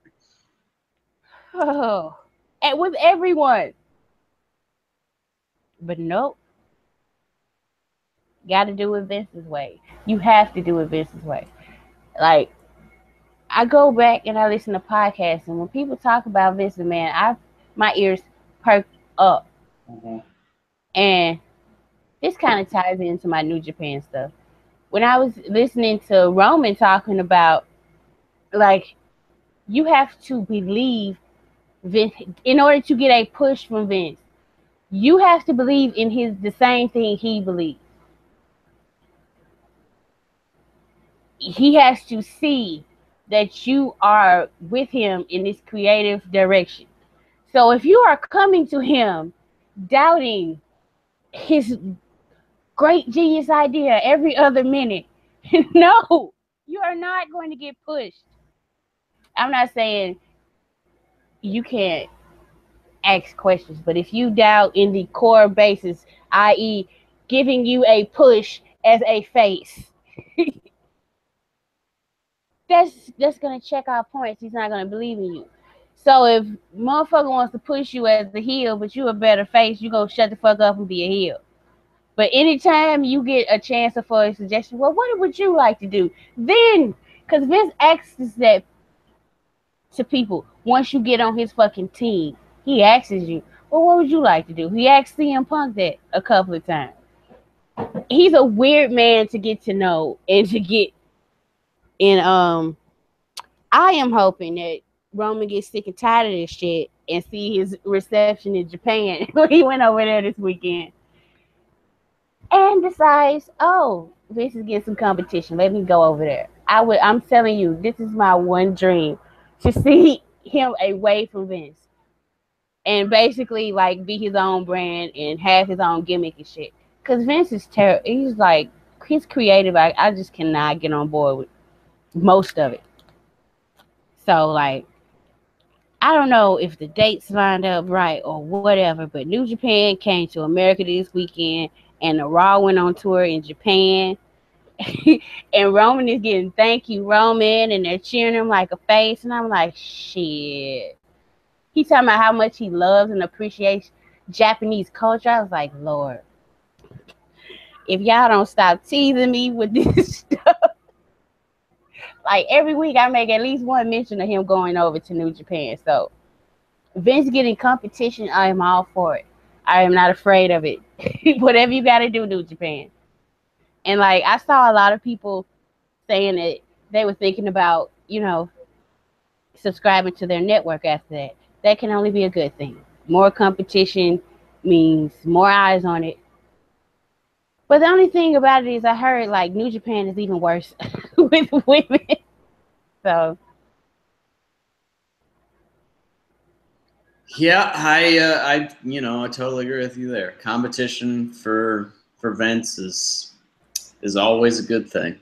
Oh. And with everyone. But nope. Got to do it Vince's way. You have to do it Vince's way. Like, I go back and I listen to podcasts, and when people talk about Vince McMahon, my ears perk up. Mm-hmm. And this kind of ties into my New Japan stuff. When I was listening to Roman talking about, like, you have to believe Vince in order to get a push from Vince. You have to believe in the same thing he believes. He has to see that you are with him in this creative direction. So if you are coming to him doubting his great genius idea every other minute, no, you are not going to get pushed. I'm not saying you can't ask questions, but if you doubt in the core basis, i.e. giving you a push as a face, that's gonna check our points. He's not gonna believe in you. So if motherfucker wants to push you as the heel, but you a better face, you gonna shut the fuck up and be a heel. But anytime you get a chance for a suggestion, well, what would you like to do? Then, because Vince asks that to people once you get on his fucking team, he asks you, well, what would you like to do? He asked CM Punk that a couple of times. He's a weird man to get to know and to get. And I am hoping that Roman gets sick and tired of this shit and see his reception in Japan when he went over there this weekend and decides, oh, Vince is getting some competition. Let me go over there. I'm telling you, this is my one dream, to see him away from Vince and basically like be his own brand and have his own gimmick and shit. Because Vince is terrible. He's creative. I just cannot get on board with most of it. So like, I don't know if the dates lined up right or whatever, but New Japan came to America this weekend and the Raw went on tour in Japan. And Roman is getting thank you, Roman, and they're cheering him like a face. And I'm like, shit. He's talking about how much he loves and appreciates Japanese culture. I was like, Lord, if y'all don't stop teasing me with this stuff, like every week I make at least one mention of him going over to New Japan. So Vince getting competition, I am all for it. I am not afraid of it. Whatever you got to do, New Japan. And like I saw a lot of people saying that they were thinking about, subscribing to their network after that. That can only be a good thing. More competition means more eyes on it. But the only thing about it is I heard like New Japan is even worse with women. So yeah, I totally agree with you there. Competition for Vince is always a good thing.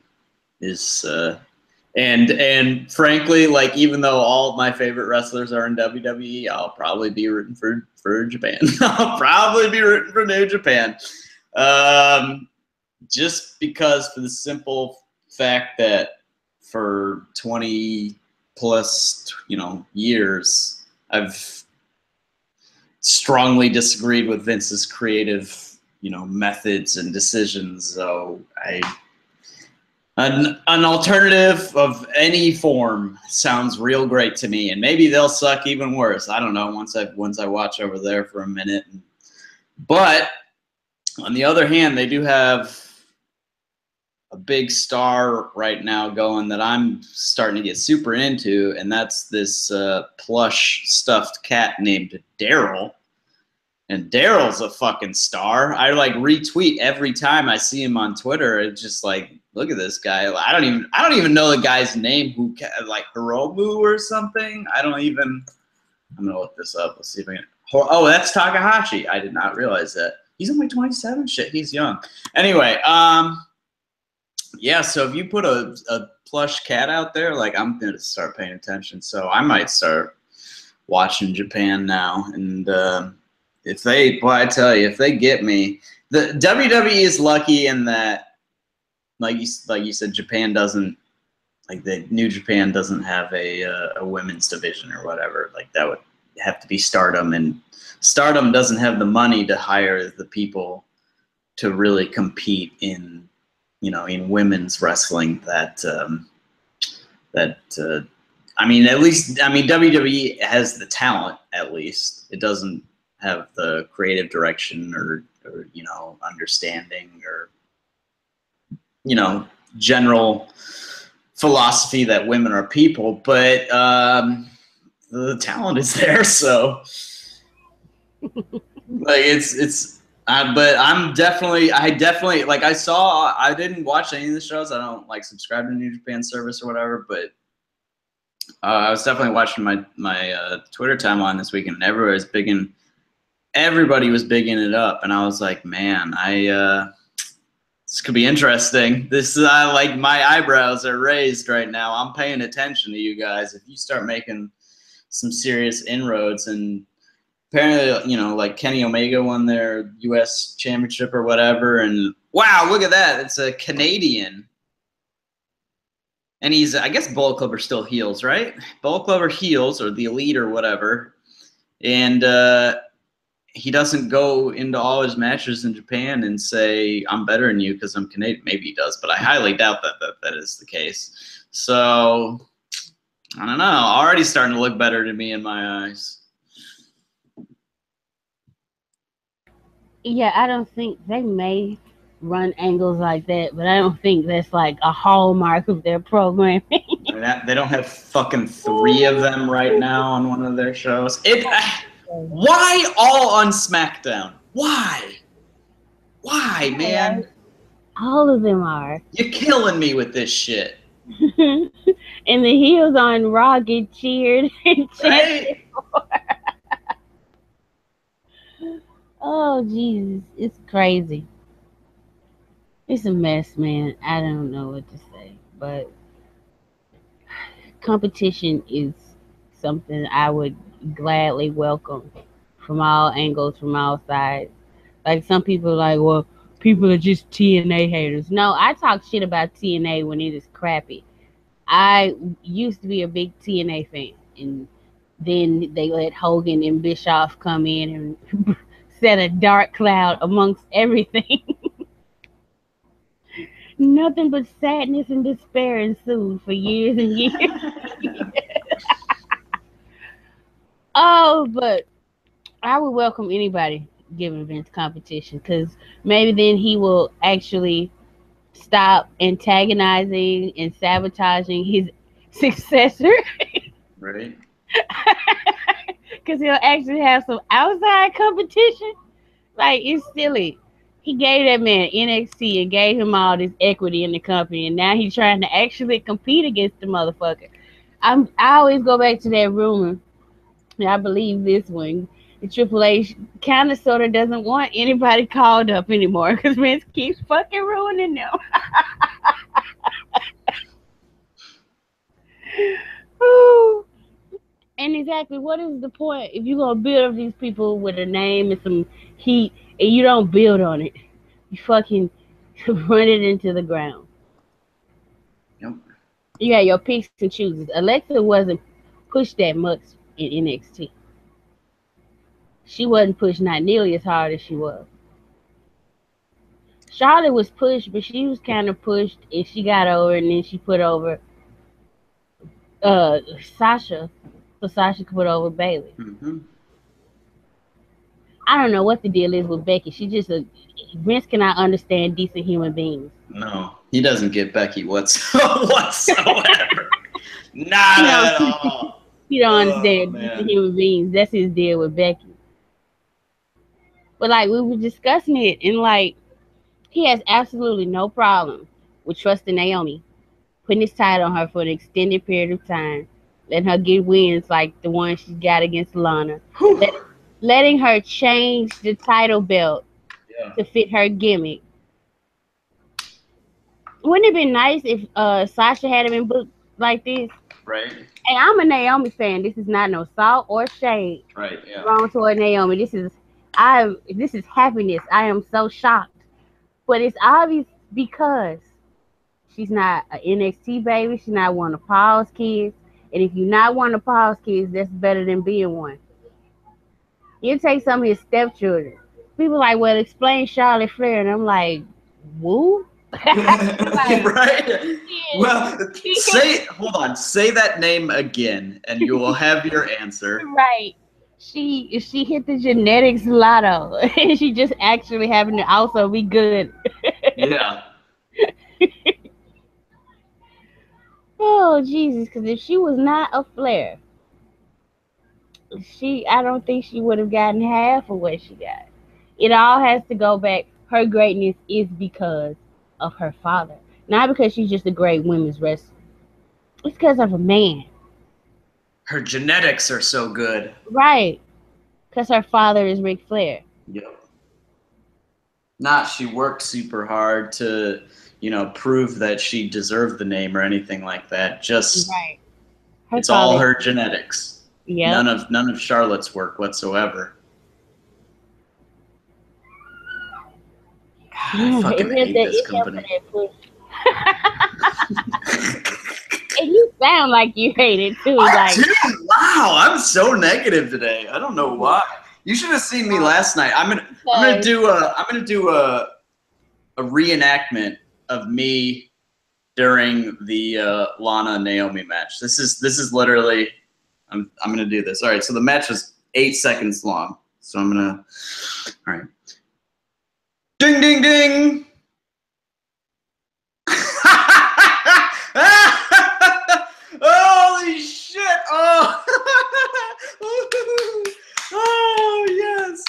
And frankly, like even though all my favorite wrestlers are in WWE, I'll probably be rooting for Japan. I'll probably be rooting for New Japan. Just because for the simple fact that for 20 plus, years, I've strongly disagreed with Vince's creative, methods and decisions. So an alternative of any form sounds real great to me, and maybe they'll suck even worse. I don't know once I watch over there for a minute. But on the other hand, they do have a big star right now going that I'm starting to get super into, and that's this plush stuffed cat named Daryl. And Daryl's a fucking star. I like retweet every time I see him on Twitter. It's just like, look at this guy. I don't even know the guy's name. Like Hiromu or something. I'm gonna look this up. Let's see if I can. Oh, that's Takahashi. I did not realize that. He's only 27. Shit, he's young. Anyway, yeah. So if you put a plush cat out there, like I'm gonna start paying attention. So I might start watching Japan now. And I tell you, if they get me, the WWE is lucky in that, like you said, Japan doesn't, like the New Japan doesn't have a women's division or whatever. Like that would have to be Stardom, and Stardom doesn't have the money to hire the people to really compete in women's wrestling. WWE has the talent. At least it doesn't have the creative direction or understanding or general philosophy that women are people, but the talent is there. So like but I definitely like I didn't watch any of the shows. I don't like subscribe to New Japan service or whatever, but I was definitely watching my Twitter timeline this week, and everybody was bigging it up, and I was like, man, this could be interesting. This is like my eyebrows are raised right now. I'm paying attention to you guys. If you start making some serious inroads, and apparently, like Kenny Omega won their U.S. championship or whatever, and wow, look at that. It's a Canadian. And I guess Bullet Club are still heels, right? Bullet Club are heels, or the Elite or whatever. And he doesn't go into all his matches in Japan and say, I'm better than you because I'm Canadian. Maybe he does, but I highly doubt that is the case. So, I don't know. Already starting to look better to me in my eyes. Yeah, I don't think they may run angles like that, but I don't think that's like a hallmark of their programming. They don't have fucking 3 of them right now on one of their shows. Why all on SmackDown? Why, man? All of them are. You're killing me with this shit. And the heels on Raw get cheered and chanted for. Oh, Jesus. It's crazy. It's a mess, man. I don't know what to say. But competition is something I would gladly welcome from all angles, from all sides. Like some people are like, well, people are just TNA haters. No, I talk shit about TNA when it is crappy. I used to be a big TNA fan, and then they let Hogan and Bischoff come in and set a dark cloud amongst everything. Nothing but sadness and despair ensued for years and years. Oh, but I would welcome anybody giving Vince competition, because maybe then he will actually stop antagonizing and sabotaging his successor. Right. Because he'll actually have some outside competition. Like, it's silly. He gave that man NXT and gave him all this equity in the company, and now he's trying to actually compete against the motherfucker. I always go back to that rumor, and I believe this one. The Triple H kind of sort of doesn't want anybody called up anymore because Vince keeps fucking ruining them. And exactly, what is the point if you're going to build up these people with a name and some heat and you don't build on it? You fucking run it into the ground. Yep. You got your picks and chooses. Alexa wasn't pushed that much in NXT. She wasn't pushed not nearly as hard as she was. Charlotte was pushed, but she was kind of pushed, and she got over, and then she put over Sasha, so Sasha could put over Bayley. Mm-hmm. I don't know what the deal is with Becky. She just Vince cannot understand decent human beings. No, he doesn't get Becky whatsoever. Not at all. He don't understand decent human beings. That's his deal with Becky. But like, we were discussing it, and like, he has absolutely no problem with trusting Naomi, putting his title on her for an extended period of time, letting her get wins like the one she got against Lana, letting her change the title belt to fit her gimmick. Wouldn't it have been nice if Sasha had been booked like this? Right. And I'm a Naomi fan. This is not no salt or shade. Right. Yeah. Wrong toward Naomi. This is happiness. I am so shocked. But it's obvious because she's not an NXT baby. She's not one of Paul's kids. And if you're not one of Paul's kids, that's better than being one. You take some of his stepchildren. People like, well, explain Charlotte Flair. And I'm like, woo? Like, right? Well, say that name again, and you will have your answer. Right. She hit the genetics lotto, and she just actually happened to also be good. Yeah. Oh Jesus! Because if she was not a Flair, I don't think she would have gotten half of what she got. It all has to go back. Her greatness is because of her father, not because she's just a great women's wrestler. It's because of a man. Her genetics are so good. Right. Because her father is Ric Flair. Yep. Not she worked super hard to, prove that she deserved the name or anything like that. Just right. It's all her genetics. Yeah. None of Charlotte's work whatsoever. God, I fucking hate this company. And you sound like you hate it too. Wow, I'm so negative today. I don't know why. You should have seen me last night. I'm gonna do a reenactment of me during the Lana Naomi match. This is literally I'm gonna do this. All right, so the match was 8 seconds long. So I'm gonna all right. Ding ding ding. Holy shit! Oh, oh yes.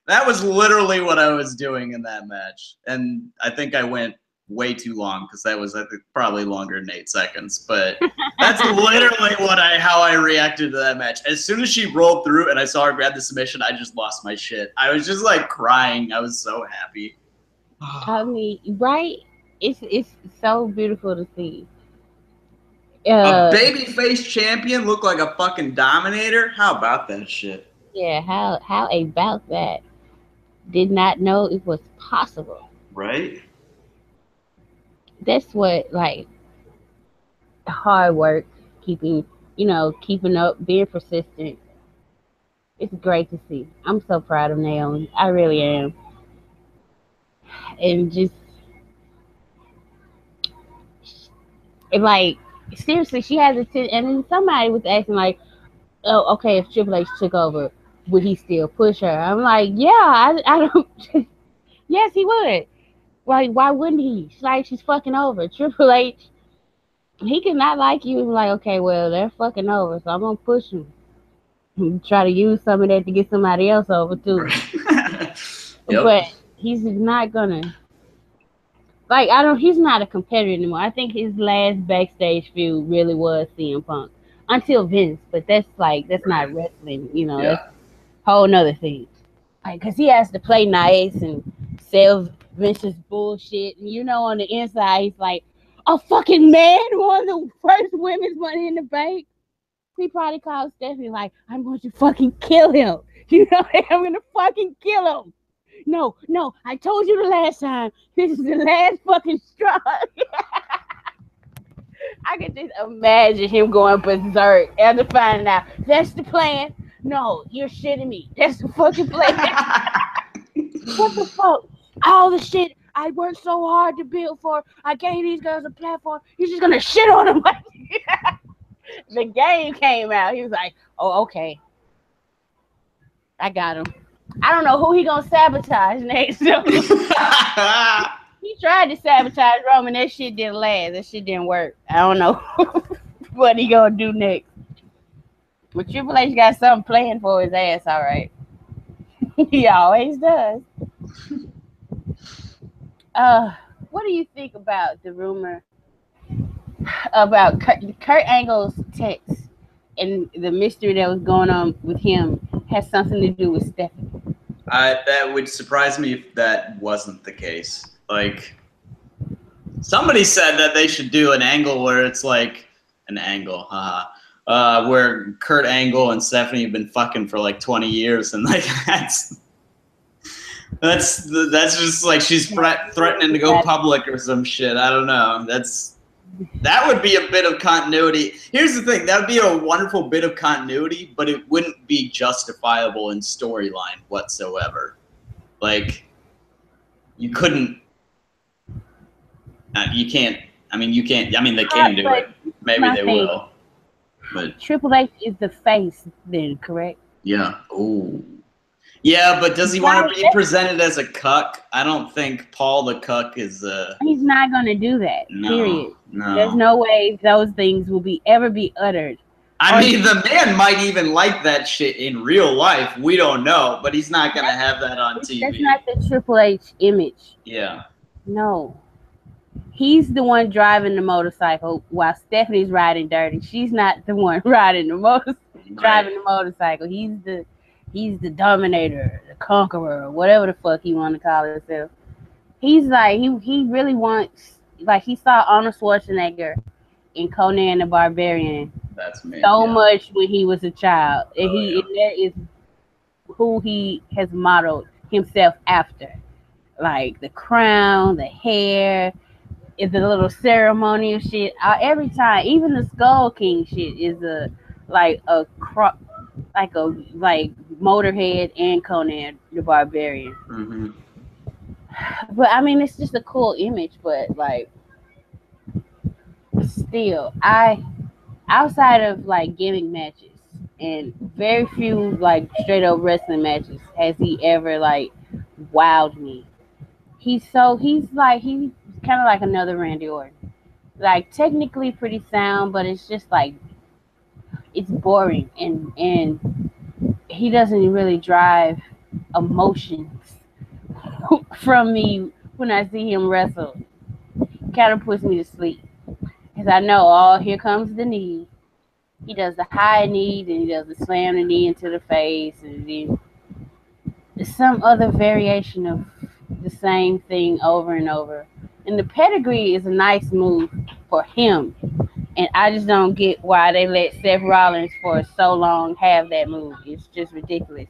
That was literally what I was doing in that match, and I think I went way too long because that was, I think, probably longer than 8 seconds. But that's literally how I reacted to that match. As soon as she rolled through and I saw her grab the submission, I just lost my shit. I was just like crying. I was so happy. I mean, right? It's so beautiful to see. A babyface champion look like a fucking dominator? How about that shit? Yeah, how about that? did not know it was possible. Right? That's what, like, hard work, keeping, keeping up, being persistent. It's great to see. I'm so proud of Naomi. I really am. And just, like, seriously, she has a and then somebody was asking, like, oh, okay, if Triple H took over, would he still push her? I'm like, yeah, I don't. Yes, he would. Like, why wouldn't he? She's fucking over. Triple H, he could not like you and be like, okay, well, they're fucking over, so I'm gonna push him. Try to use some of that to get somebody else over too. Yep. But he's not gonna. Like, he's not a competitor anymore. I think his last backstage feud really was CM Punk. Until Vince, but that's not wrestling, that's a whole nother thing. Like, cause he has to play nice and sell Vince's bullshit. And on the inside, he's like, a fucking man won the first women's Money in the Bank. He probably called Stephanie like, I'm going to fucking kill him. I'm going to fucking kill him. No, I told you the last time. This is the last fucking straw. I could just imagine him going berserk after finding out. That's the plan? No, you're shitting me. That's the fucking plan. What the fuck? All the shit I worked so hard to build for. I gave these girls a platform. You're just going to shit on them. The game came out. He was like, oh, okay. I got him. I don't know who he gonna sabotage next. He tried to sabotage Roman. That shit didn't last. That shit didn't work. I don't know what he gonna do next. But Triple H got something planned for his ass, all right. He always does. What do you think about the rumor about Kurt Angle's text and the mystery that was going on with him has something to do with Stephanie? That would surprise me if that wasn't the case. Like, somebody said that they should do an angle where it's like an angle, where Kurt Angle and Stephanie have been fucking for like 20 years, and like that's just like she's threatening to go public or some shit. I don't know. That would be a bit of continuity. Here's the thing. That would be a wonderful bit of continuity, but it wouldn't be justifiable in storyline whatsoever. Like, you couldn't. You can't. I mean, you can't. I mean, they can do it. Maybe they will. But Triple H is the face then, correct? Yeah. Oh. Yeah, but does he want to be presented as a cuck? I don't think Paul the cuck is He's not going to do that, period. No. There's no way those things will ever be uttered. I mean, the man might even like that shit in real life. We don't know, but he's not going to have that on TV. That's not the Triple H image. Yeah. No. He's the one driving the motorcycle while Stephanie's riding dirty. She's not the one riding the driving the motorcycle. He's the dominator, the conqueror, whatever the fuck he want to call himself. He's like, he really wants, like, he saw Arnold Schwarzenegger in Conan the Barbarian. That's me. Much when he was a child. And that is who he has modeled himself after. Like the crown, the hair, the little ceremonial shit. Every time, even the Skull King shit is like Motorhead and Conan the Barbarian. Mm-hmm. But I mean, it's just a cool image. But like, still, outside of like gimmick matches and very few like straight up wrestling matches has he ever like wowed me. He's kind of like another Randy Orton. Like, technically pretty sound, but it's just like, it's boring, and he doesn't really drive emotions from me when I see him wrestle. Kind of puts me to sleep, because I know, here comes the knee. He does the high knee, then he does the slam the knee into the face, and then some other variation of the same thing over and over. And the pedigree is a nice move for him. And I just don't get why they let Seth Rollins for so long have that move. It's just ridiculous.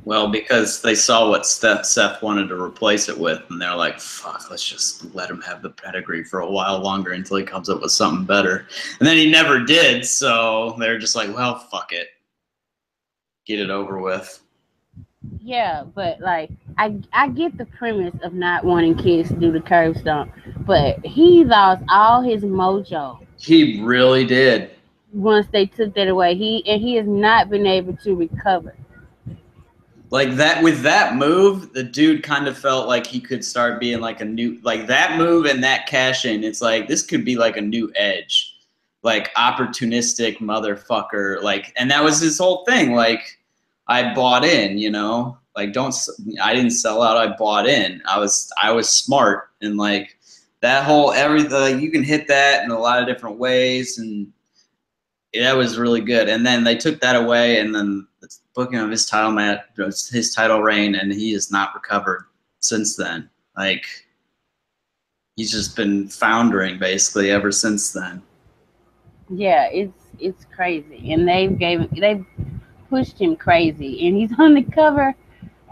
Well, because they saw what Seth wanted to replace it with, and they're like, fuck, let's just let him have the pedigree for a while longer until he comes up with something better. And then he never did, so they're just like, well, fuck it. Get it over with. Yeah, but like I get the premise of not wanting kids to do the curb stomp, but he lost all his mojo. He really did. Once they took that away, he has not been able to recover. Like that, with that move, the dude kind of felt like he could start being like a new, like that move and that cash in. It's like, this could be like a new Edge, like opportunistic motherfucker. Like, and that was his whole thing. Like, I bought in, you know, like I didn't sell out. I bought in. I was smart, and like that whole everything, like, you can hit that in a lot of different ways. And that was really good. And then they took that away, and then the booking of his title match, his title reign, and he has not recovered since then. Like, he's just been foundering basically ever since then. Yeah, it's crazy, and they pushed him crazy, and he's on the cover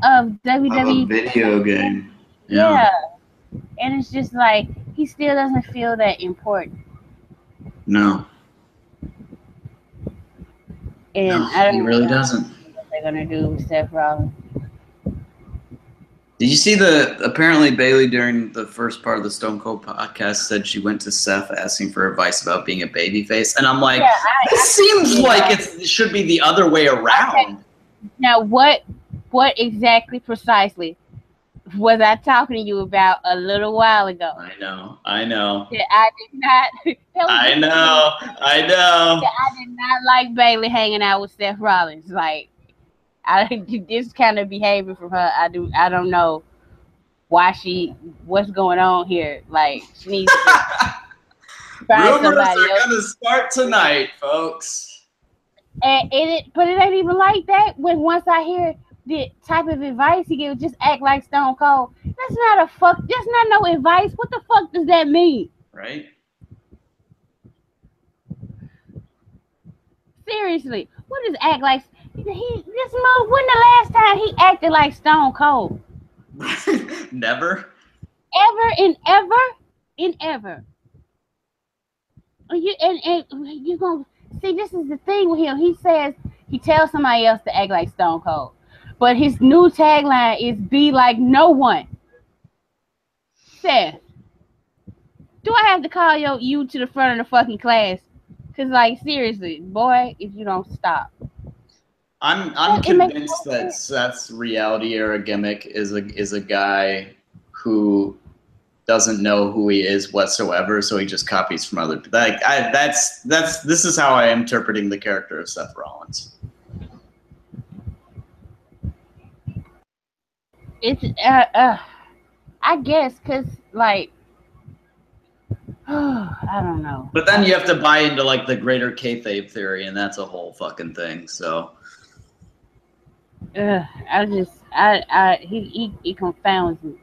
of WWE video game. Yeah, and it's just like he still doesn't feel that important. No. And no, I don't he really doesn't. What they're gonna do with Seth Rollins. Did you see apparently Bayley during the first part of the Stone Cold podcast said she went to Seth asking for advice about being a babyface, and I'm like, this seems like it should be the other way around. Okay. Now, what exactly precisely was I talking to you about a little while ago? I know. Yeah, I did not. I know. Yeah, I did not like Bayley hanging out with Seth Rollins. Like, this kind of behavior from her, I don't know what's going on here. Like, she needs to find somebody else. Rumors are gonna start tonight, folks. But it ain't even like that. Once I hear the type of advice he gives, just act like Stone Cold. That's not no advice. What the fuck does that mean? Right. Seriously, what does act like? When the last time he acted like Stone Cold? Never. Ever. You gonna see? This is the thing with him. He tells somebody else to act like Stone Cold, but his new tagline is "Be like no one." Seth, do I have to call you to the front of the fucking class? Cause like seriously, boy, if you don't stop. I'm convinced that Seth's reality era gimmick is a guy who doesn't know who he is whatsoever, so he just copies from other people. Like this is how I am interpreting the character of Seth Rollins. It's I guess because like I don't know. But then you have to buy into like the greater kayfabe theory, and that's a whole fucking thing. So. He confounds me.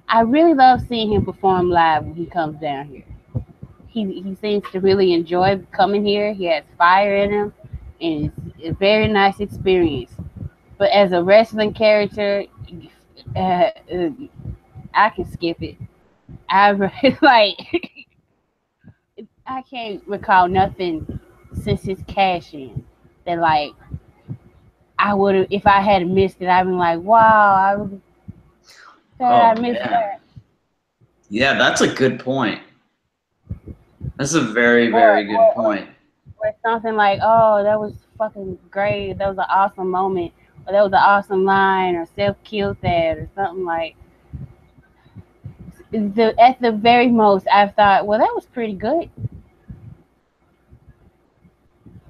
I really love seeing him perform live when he comes down here. He seems to really enjoy coming here. He has fire in him, and it's a very nice experience. But as a wrestling character, I can skip it. I can't recall nothing since his cash in that like I would have, if I had missed it, I'd been like, wow, I missed that. Yeah, that's a good point. That's a very, very good point. Or something like, oh, that was fucking great. That was an awesome moment. Or that was an awesome line. Or Seth killed that. Or something like. At the very most, I've thought, well, that was pretty good.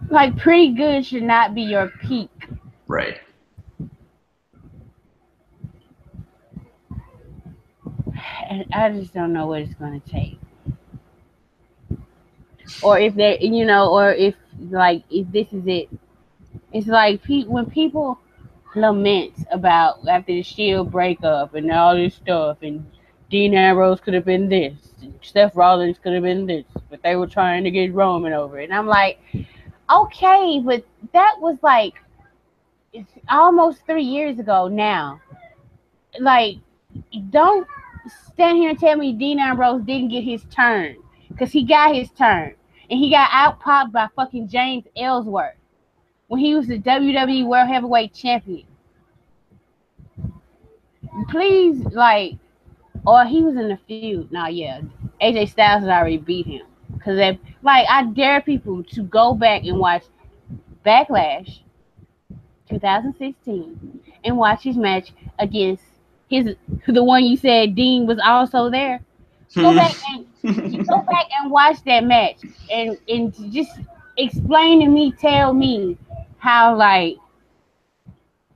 Like, pretty good should not be your peak. Right. And I just don't know what it's going to take. Or if they, or if this is it. It's like when people lament about after the Shield breakup and all this stuff, and Dean Ambrose could have been this, and Seth Rollins could have been this, but they were trying to get Roman over it. And I'm like, okay, but that was like it's almost 3 years ago now. Like, don't stand here and tell me Dean Ambrose didn't get his turn, because he got his turn, and he got out-popped by fucking James Ellsworth when he was the WWE World Heavyweight Champion. Please, like, or he was in the feud. Nah, yeah, AJ Styles has already beat him. Because, like, I dare people to go back and watch Backlash 2016 and watch his match against the one you said Dean was also there. Go back and watch that match and just explain to me, tell me how, like,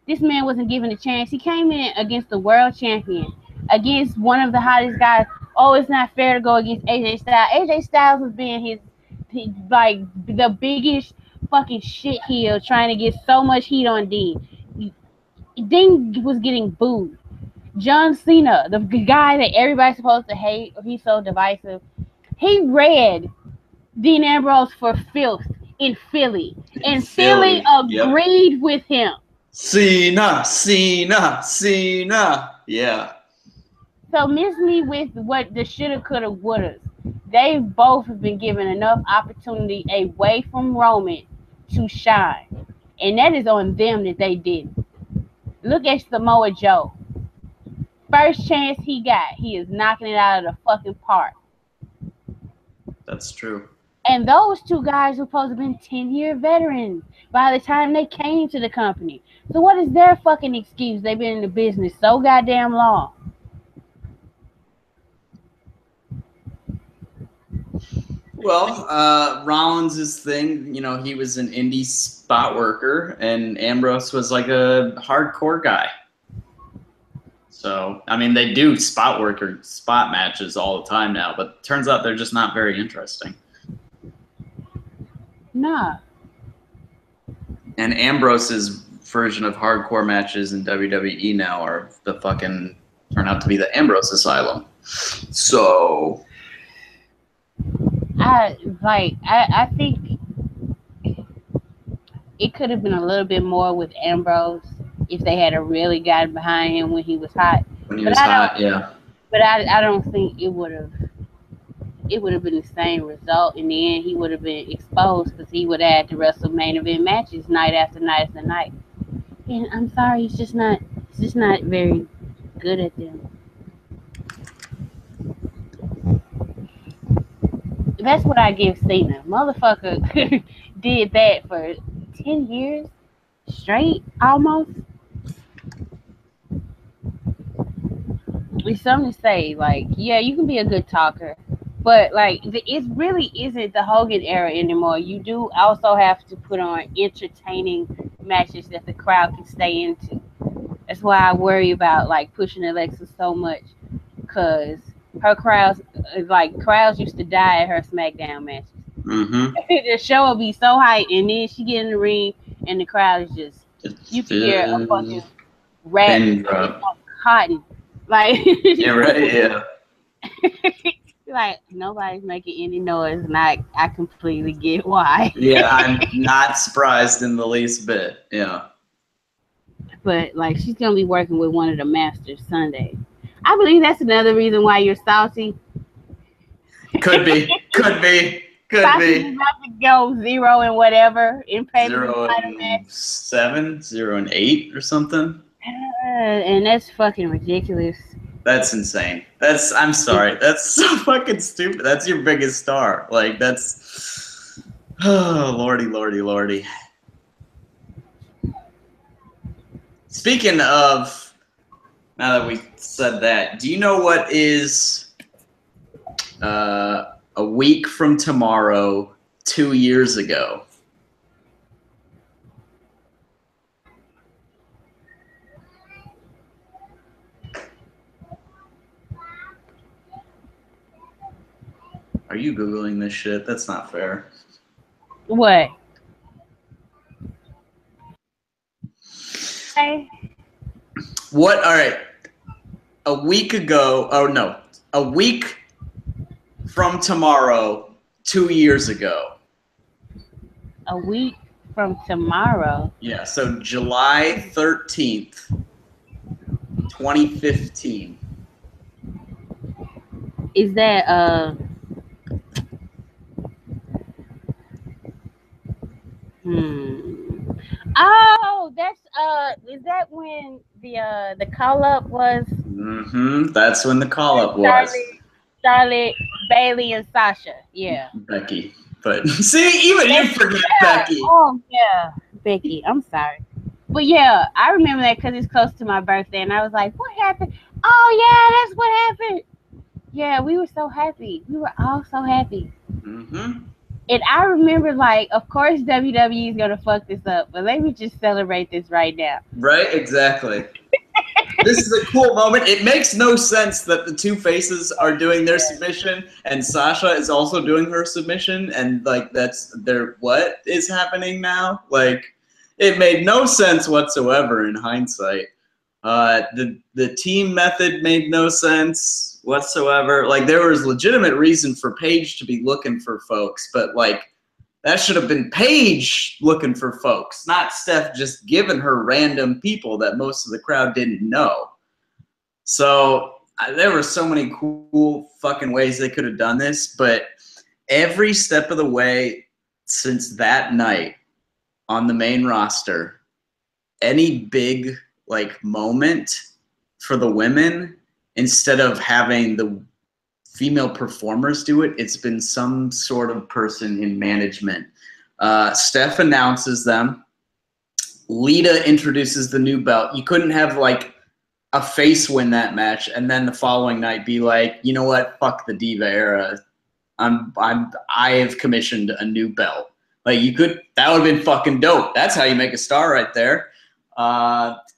this man wasn't given a chance. He came in against the world champion, against one of the hottest guys. Oh, it's not fair to go against AJ Styles. AJ Styles was being his like the biggest fucking shit heel, trying to get so much heat on Dean. Dean was getting booed. John Cena, the guy that everybody's supposed to hate, he's so divisive. He read Dean Ambrose for filth in Philly, and Philly agreed with him. Cena. Yeah. So miss me with what the shoulda, coulda, wouldas. They both have been given enough opportunity away from Roman to shine. And that is on them that they didn't. Look at Samoa Joe. First chance he got, he is knocking it out of the fucking park. That's true. And those two guys were supposed to have been 10-year veterans by the time they came to the company. So what is their fucking excuse? They've been in the business so goddamn long. Well, Rollins' thing, you know, he was an indie spot worker, and Ambrose was like a hardcore guy. So, I mean, they do spot matches all the time now, but turns out they're just not very interesting. Nah. And Ambrose's version of hardcore matches in WWE now are turn out to be the Ambrose Asylum. So I think it could have been a little bit more with Ambrose if they had really gotten behind him when he was hot. When he was hot, yeah. But I don't think it would have been the same result. In the end, he would have been exposed because he would have had to wrestle main event matches night after night after night. And I'm sorry, he's just not very good at them. That's what I give Cena. Motherfucker did that for 10 years straight, almost. It's something to say, like, yeah, you can be a good talker, but, like, it really isn't the Hogan era anymore. You do also have to put on entertaining matches that the crowd can stay into. That's why I worry about, like, pushing Alexa so much, because her crowds used to die at her SmackDown matches. Mm-hmm. The show will be so hyped, and then she get in the ring, and the crowd is just, you can hear a fucking rat cotton. Like, yeah, right, yeah. Like, nobody's making any noise, and I completely get why. Yeah, I'm not surprised in the least bit. Yeah. But, like, she's gonna be working with one of the masters Sunday. I believe that's another reason why you're salty. Could be. About to go 0 and whatever in pay 0-7, 0-8 or something. And that's fucking ridiculous. That's insane. I'm sorry. That's so fucking stupid. That's your biggest star. Like, that's, oh, lordy. Speaking of, now that we said that, do you know what is a week from tomorrow 2 years ago? Are you Googling this shit? That's not fair. What? Hey. What? All right. A week from tomorrow, 2 years ago. A week from tomorrow. Yeah, so July 13th, 2015. Is that Oh, that's is that when the call up was? That's when the call up was. Charlotte, Bailey, and Sasha. Yeah. Becky. But see, even you forget Becky. Oh yeah, Becky. I'm sorry. But yeah, I remember that because it's close to my birthday, and I was like, "What happened?" Oh yeah, that's what happened. Yeah, we were so happy. We were all so happy. And I remember, like, of course WWE is gonna fuck this up, but let me just celebrate this right now. Right, exactly. This is a cool moment. It makes no sense that the two faces are doing their submission and Sasha is also doing her submission, and like that's their what is happening now? Like it made no sense whatsoever in hindsight. The team method made no sense whatsoever. Like there was legitimate reason for Paige to be looking for folks, but like that should have been Paige looking for folks, not Steph just giving her random people that most of the crowd didn't know. So there were so many cool fucking ways they could have done this, but every step of the way since that night on the main roster, any big like moment for the women, instead of having the female performers do it, it's been some sort of person in management. Steph announces them. Lita introduces the new belt. You couldn't have like a face win that match and then the following night be like, you know what, fuck the Diva era. I have commissioned a new belt. Like you could, that would have been fucking dope. That's how you make a star right there.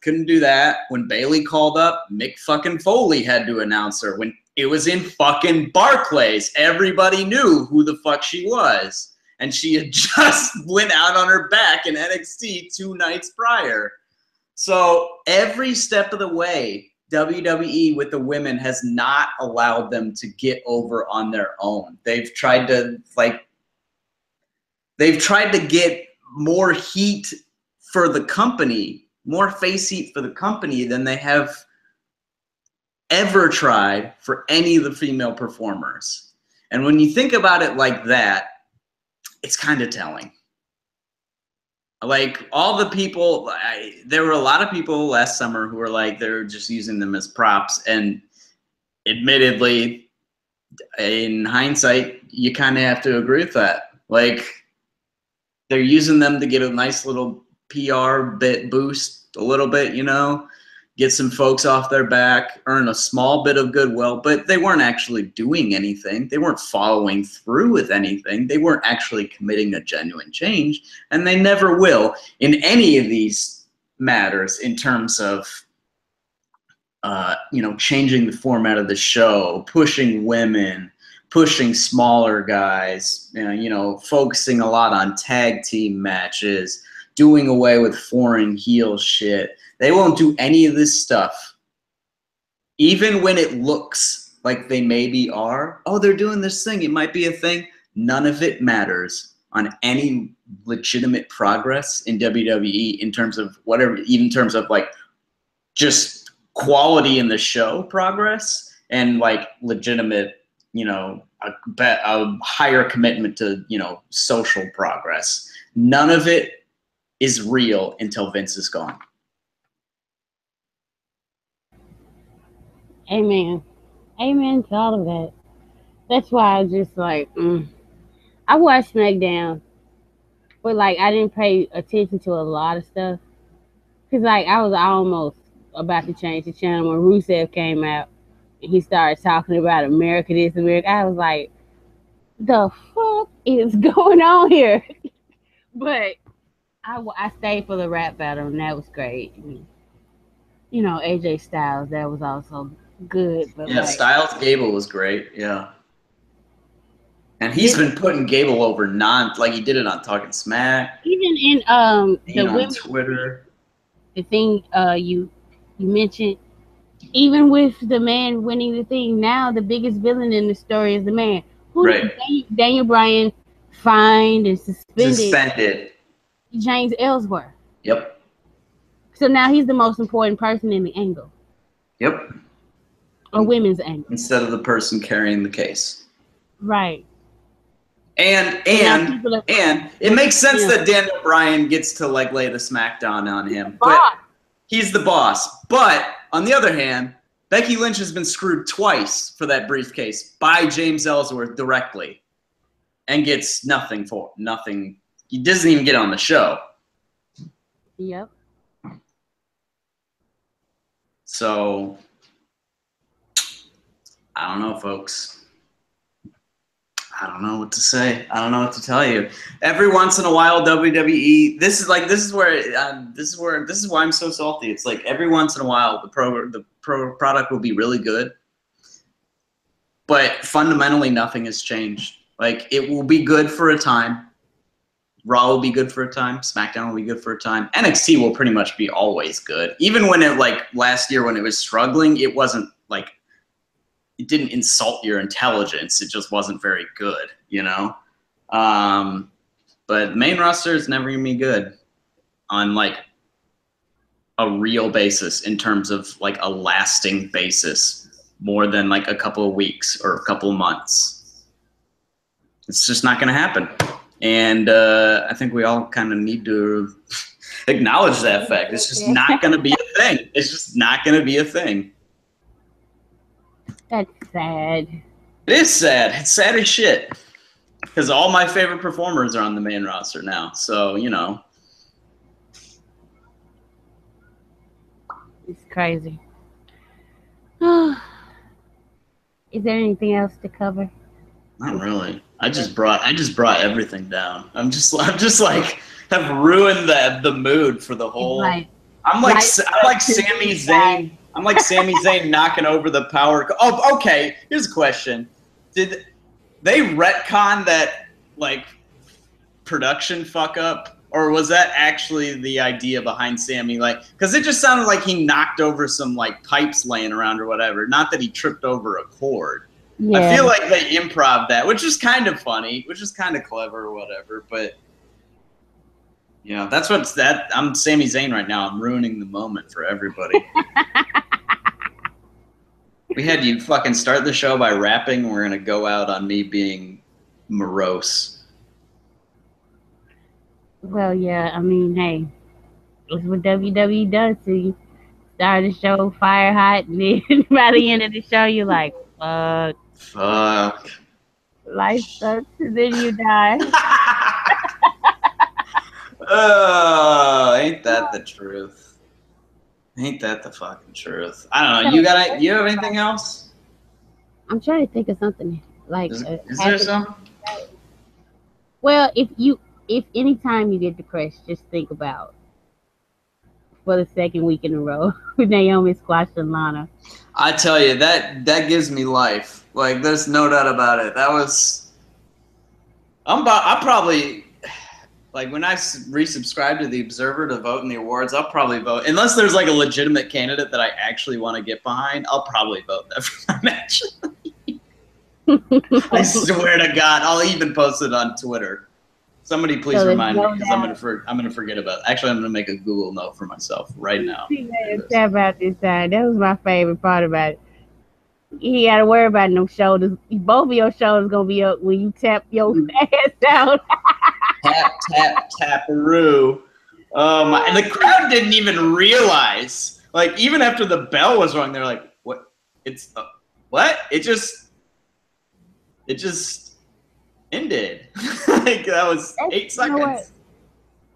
Couldn't do that. When Bailey called up, Mick fucking Foley had to announce her. When it was in fucking Barclays, everybody knew who the fuck she was. And she had just went out on her back in NXT 2 nights prior. So every step of the way, WWE with the women has not allowed them to get over on their own. They've tried to get more heat for the company, more face heat for the company than they have ever tried for any of the female performers. And when you think about it like that, it's kind of telling. Like all the people, there were a lot of people last summer who were like, they're just using them as props. And admittedly, in hindsight, you kind of have to agree with that. Like they're using them to get a nice little PR bit boost, a little bit, you know, get some folks off their back, earn a small bit of goodwill, but they weren't actually doing anything. They weren't following through with anything. They weren't actually committing a genuine change, and they never will in any of these matters in terms of, you know, changing the format of the show, pushing women, pushing smaller guys, you know, focusing a lot on tag team matches, doing away with foreign heel shit. They won't do any of this stuff. Even when it looks like they maybe are, oh, they're doing this thing, it might be a thing. None of it matters on any legitimate progress in WWE in terms of whatever, even in terms of like just quality in the show progress and like legitimate, you know, a higher commitment to, you know, social progress. None of it is real until Vince is gone. Amen. Amen to all of that. That's why I just like, I watched SmackDown, but like I didn't pay attention to a lot of stuff. Cause like I was almost about to change the channel when Rusev came out and he started talking about America this, America. I was like, the fuck is going on here? But I stayed for the rap battle and that was great. You know, AJ Styles, that was also good. But yeah, like, Styles Gable was great. Yeah. And he's been putting Gable over like he did it on Talking Smack. Even in the on Twitter. The thing you mentioned, even with the man winning the thing, now the biggest villain in the story is the man. Who right. Daniel Bryan fined and suspended. James Ellsworth. Yep. So now he's the most important person in the angle. Yep. Or women's angle. Instead of the person carrying the case. Right. And it makes sense that Daniel Bryan gets to like lay the smackdown on him. But he's the boss. But on the other hand, Becky Lynch has been screwed twice for that briefcase by James Ellsworth directly. And gets nothing. He doesn't even get on the show. Yep. So, I don't know, folks. I don't know what to say. I don't know what to tell you. Every once in a while, WWE. This is why I'm so salty. It's like every once in a while, the pro product will be really good, but fundamentally nothing has changed. Like it will be good for a time. Raw will be good for a time. SmackDown will be good for a time. NXT will pretty much be always good. Even when it like last year when it was struggling, it wasn't like. It didn't insult your intelligence. It just wasn't very good, you know? But main roster is never going to be good on, like, a real basis in terms of, like, a lasting basis more than, like, a couple of weeks or a couple of months. It's just not going to happen. And I think we all kind of need to acknowledge that fact. It's just not going to be a thing. It's just not going to be a thing. That's sad. It is sad. It's sad as shit. Because all my favorite performers are on the main roster now. So, you know. It's crazy. Is there anything else to cover? Not really. I just brought everything down. I'm just like have ruined the mood for the whole. I'm like Sami Zayn. I'm like Sami Zayn knocking over the power. Oh, okay. Here's a question: did they retcon that like production fuck up, or was that actually the idea behind Sami? Like, because it just sounded like he knocked over some like pipes laying around or whatever. Not that he tripped over a cord. Yeah. I feel like they improv that, which is kind of funny, which is kind of clever or whatever. But you know, that's what's that. I'm Sami Zayn right now. I'm ruining the moment for everybody. We had you fucking start the show by rapping, and we're going to go out on me being morose. Well, yeah, I mean, hey, it's what WWE does to you. Start the show fire hot, and then by the end of the show, you're like, fuck. Life sucks, and then you die. Oh, ain't that the truth? Ain't that the fucking truth? I don't know. You have anything else? I'm trying to think of something like. Is there something? Well, if anytime you get depressed, just think about for the second week in a row with Naomi squashing Lana. I tell you that gives me life. Like there's no doubt about it. That was. I probably. Like, when I resubscribe to The Observer to vote in the awards, I'll probably vote. Unless there's, like, a legitimate candidate that I actually want to get behind, I'll probably vote that for my match. I swear to God, I'll even post it on Twitter. Somebody please remind me, because I'm gonna forget about it. Actually, I'm going to make a Google note for myself right now. About this time. That was my favorite part about it. You got to worry about no shoulders. Both of your shoulders going to be up when you tap your ass down. Tap, tap-a-roo. And the crowd didn't even realize. Like, even after the bell was rung, they're like, what? It's, what? It just ended. Like, that was 8 seconds.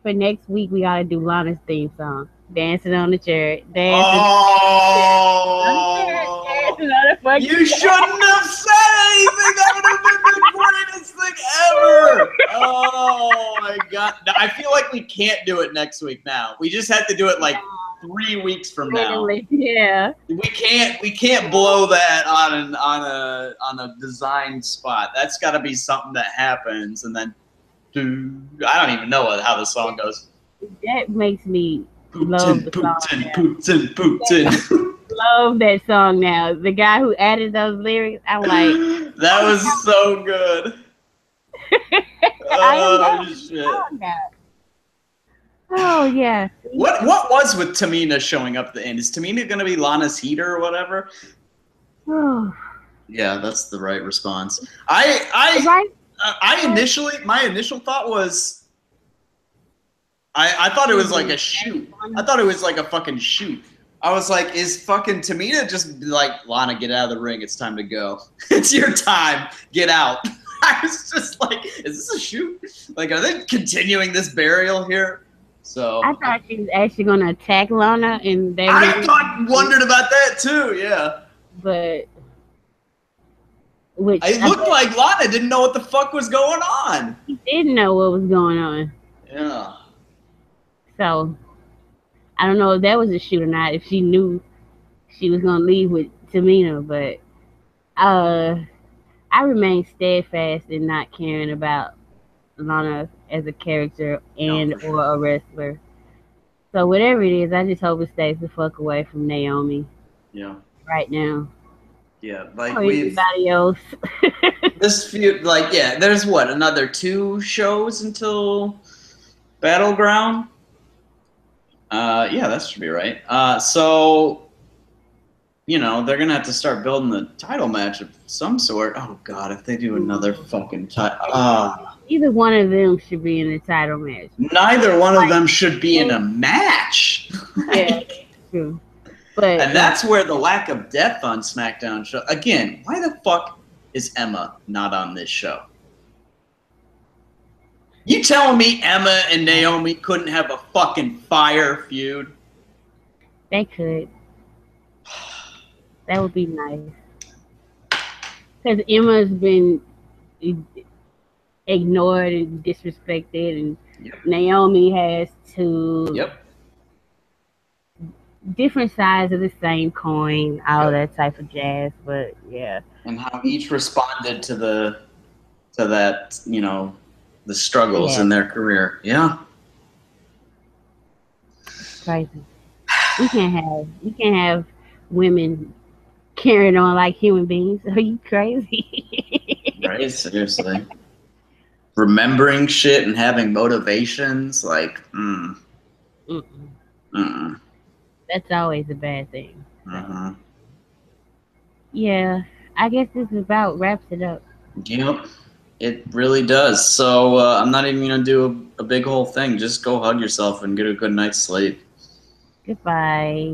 For next week, we got to do Lana's theme song. Dancing on the chair. You shouldn't have said anything. That would have been the greatest thing ever. Oh my God. No, I feel like we can't do it next week now. We just have to do it like 3 weeks from now. Yeah. We can't blow that on a design spot. That's got to be something that happens, and then I don't even know how the song goes. That makes me love the song. Putin. Love that song now. The guy who added those lyrics, I'm like, that was so good. Oh shit! Oh yeah. What was with Tamina showing up at the end? Is Tamina gonna be Lana's heater or whatever? Oh. Yeah, that's the right response. Right. My initial thought was, I thought it was like a shoot. I thought it was like a fucking shoot. I was like, is fucking Tamina just like, Lana, get out of the ring. It's time to go. It's your time. Get out. I was just like, is this a shoot? Like, are they continuing this burial here? So I thought she was actually gonna attack Lana, and they wondered about that too. Yeah, but which it looked like Lana didn't know what the fuck was going on. She didn't know what was going on. Yeah. So I don't know if that was a shoot or not. If she knew she was gonna leave with Tamina, but I remain steadfast in not caring about Lana as a character and or a wrestler. So whatever it is, I just hope it stays the fuck away from Naomi. Yeah. Right now. Yeah, like everybody else. This feud, like, yeah, there's what, another 2 shows until Battleground? Yeah, that should be right. So, you know, they're gonna have to start building the title match of some sort. Oh god, if they do another fucking title, either one of them should be in a title match. Neither one of them should be in a match. Yeah, true. But and that's where the lack of depth on SmackDown show. Again, why the fuck is Emma not on this show? You telling me Emma and Naomi couldn't have a fucking fire feud? They could. That would be nice. Because Emma's been ignored and disrespected, and Naomi has to. Different sides of the same coin, all that type of jazz, but yeah. And how each responded to that, you know, the struggles in their career. Yeah. Crazy. We can't have women carrying on like human beings. Are you crazy? Right, seriously. Remembering shit and having motivations, like, That's always a bad thing. Uh-huh. Yeah, I guess this about wraps it up. Yep, it really does. So I'm not even going to do a big whole thing. Just go hug yourself and get a good night's sleep. Goodbye.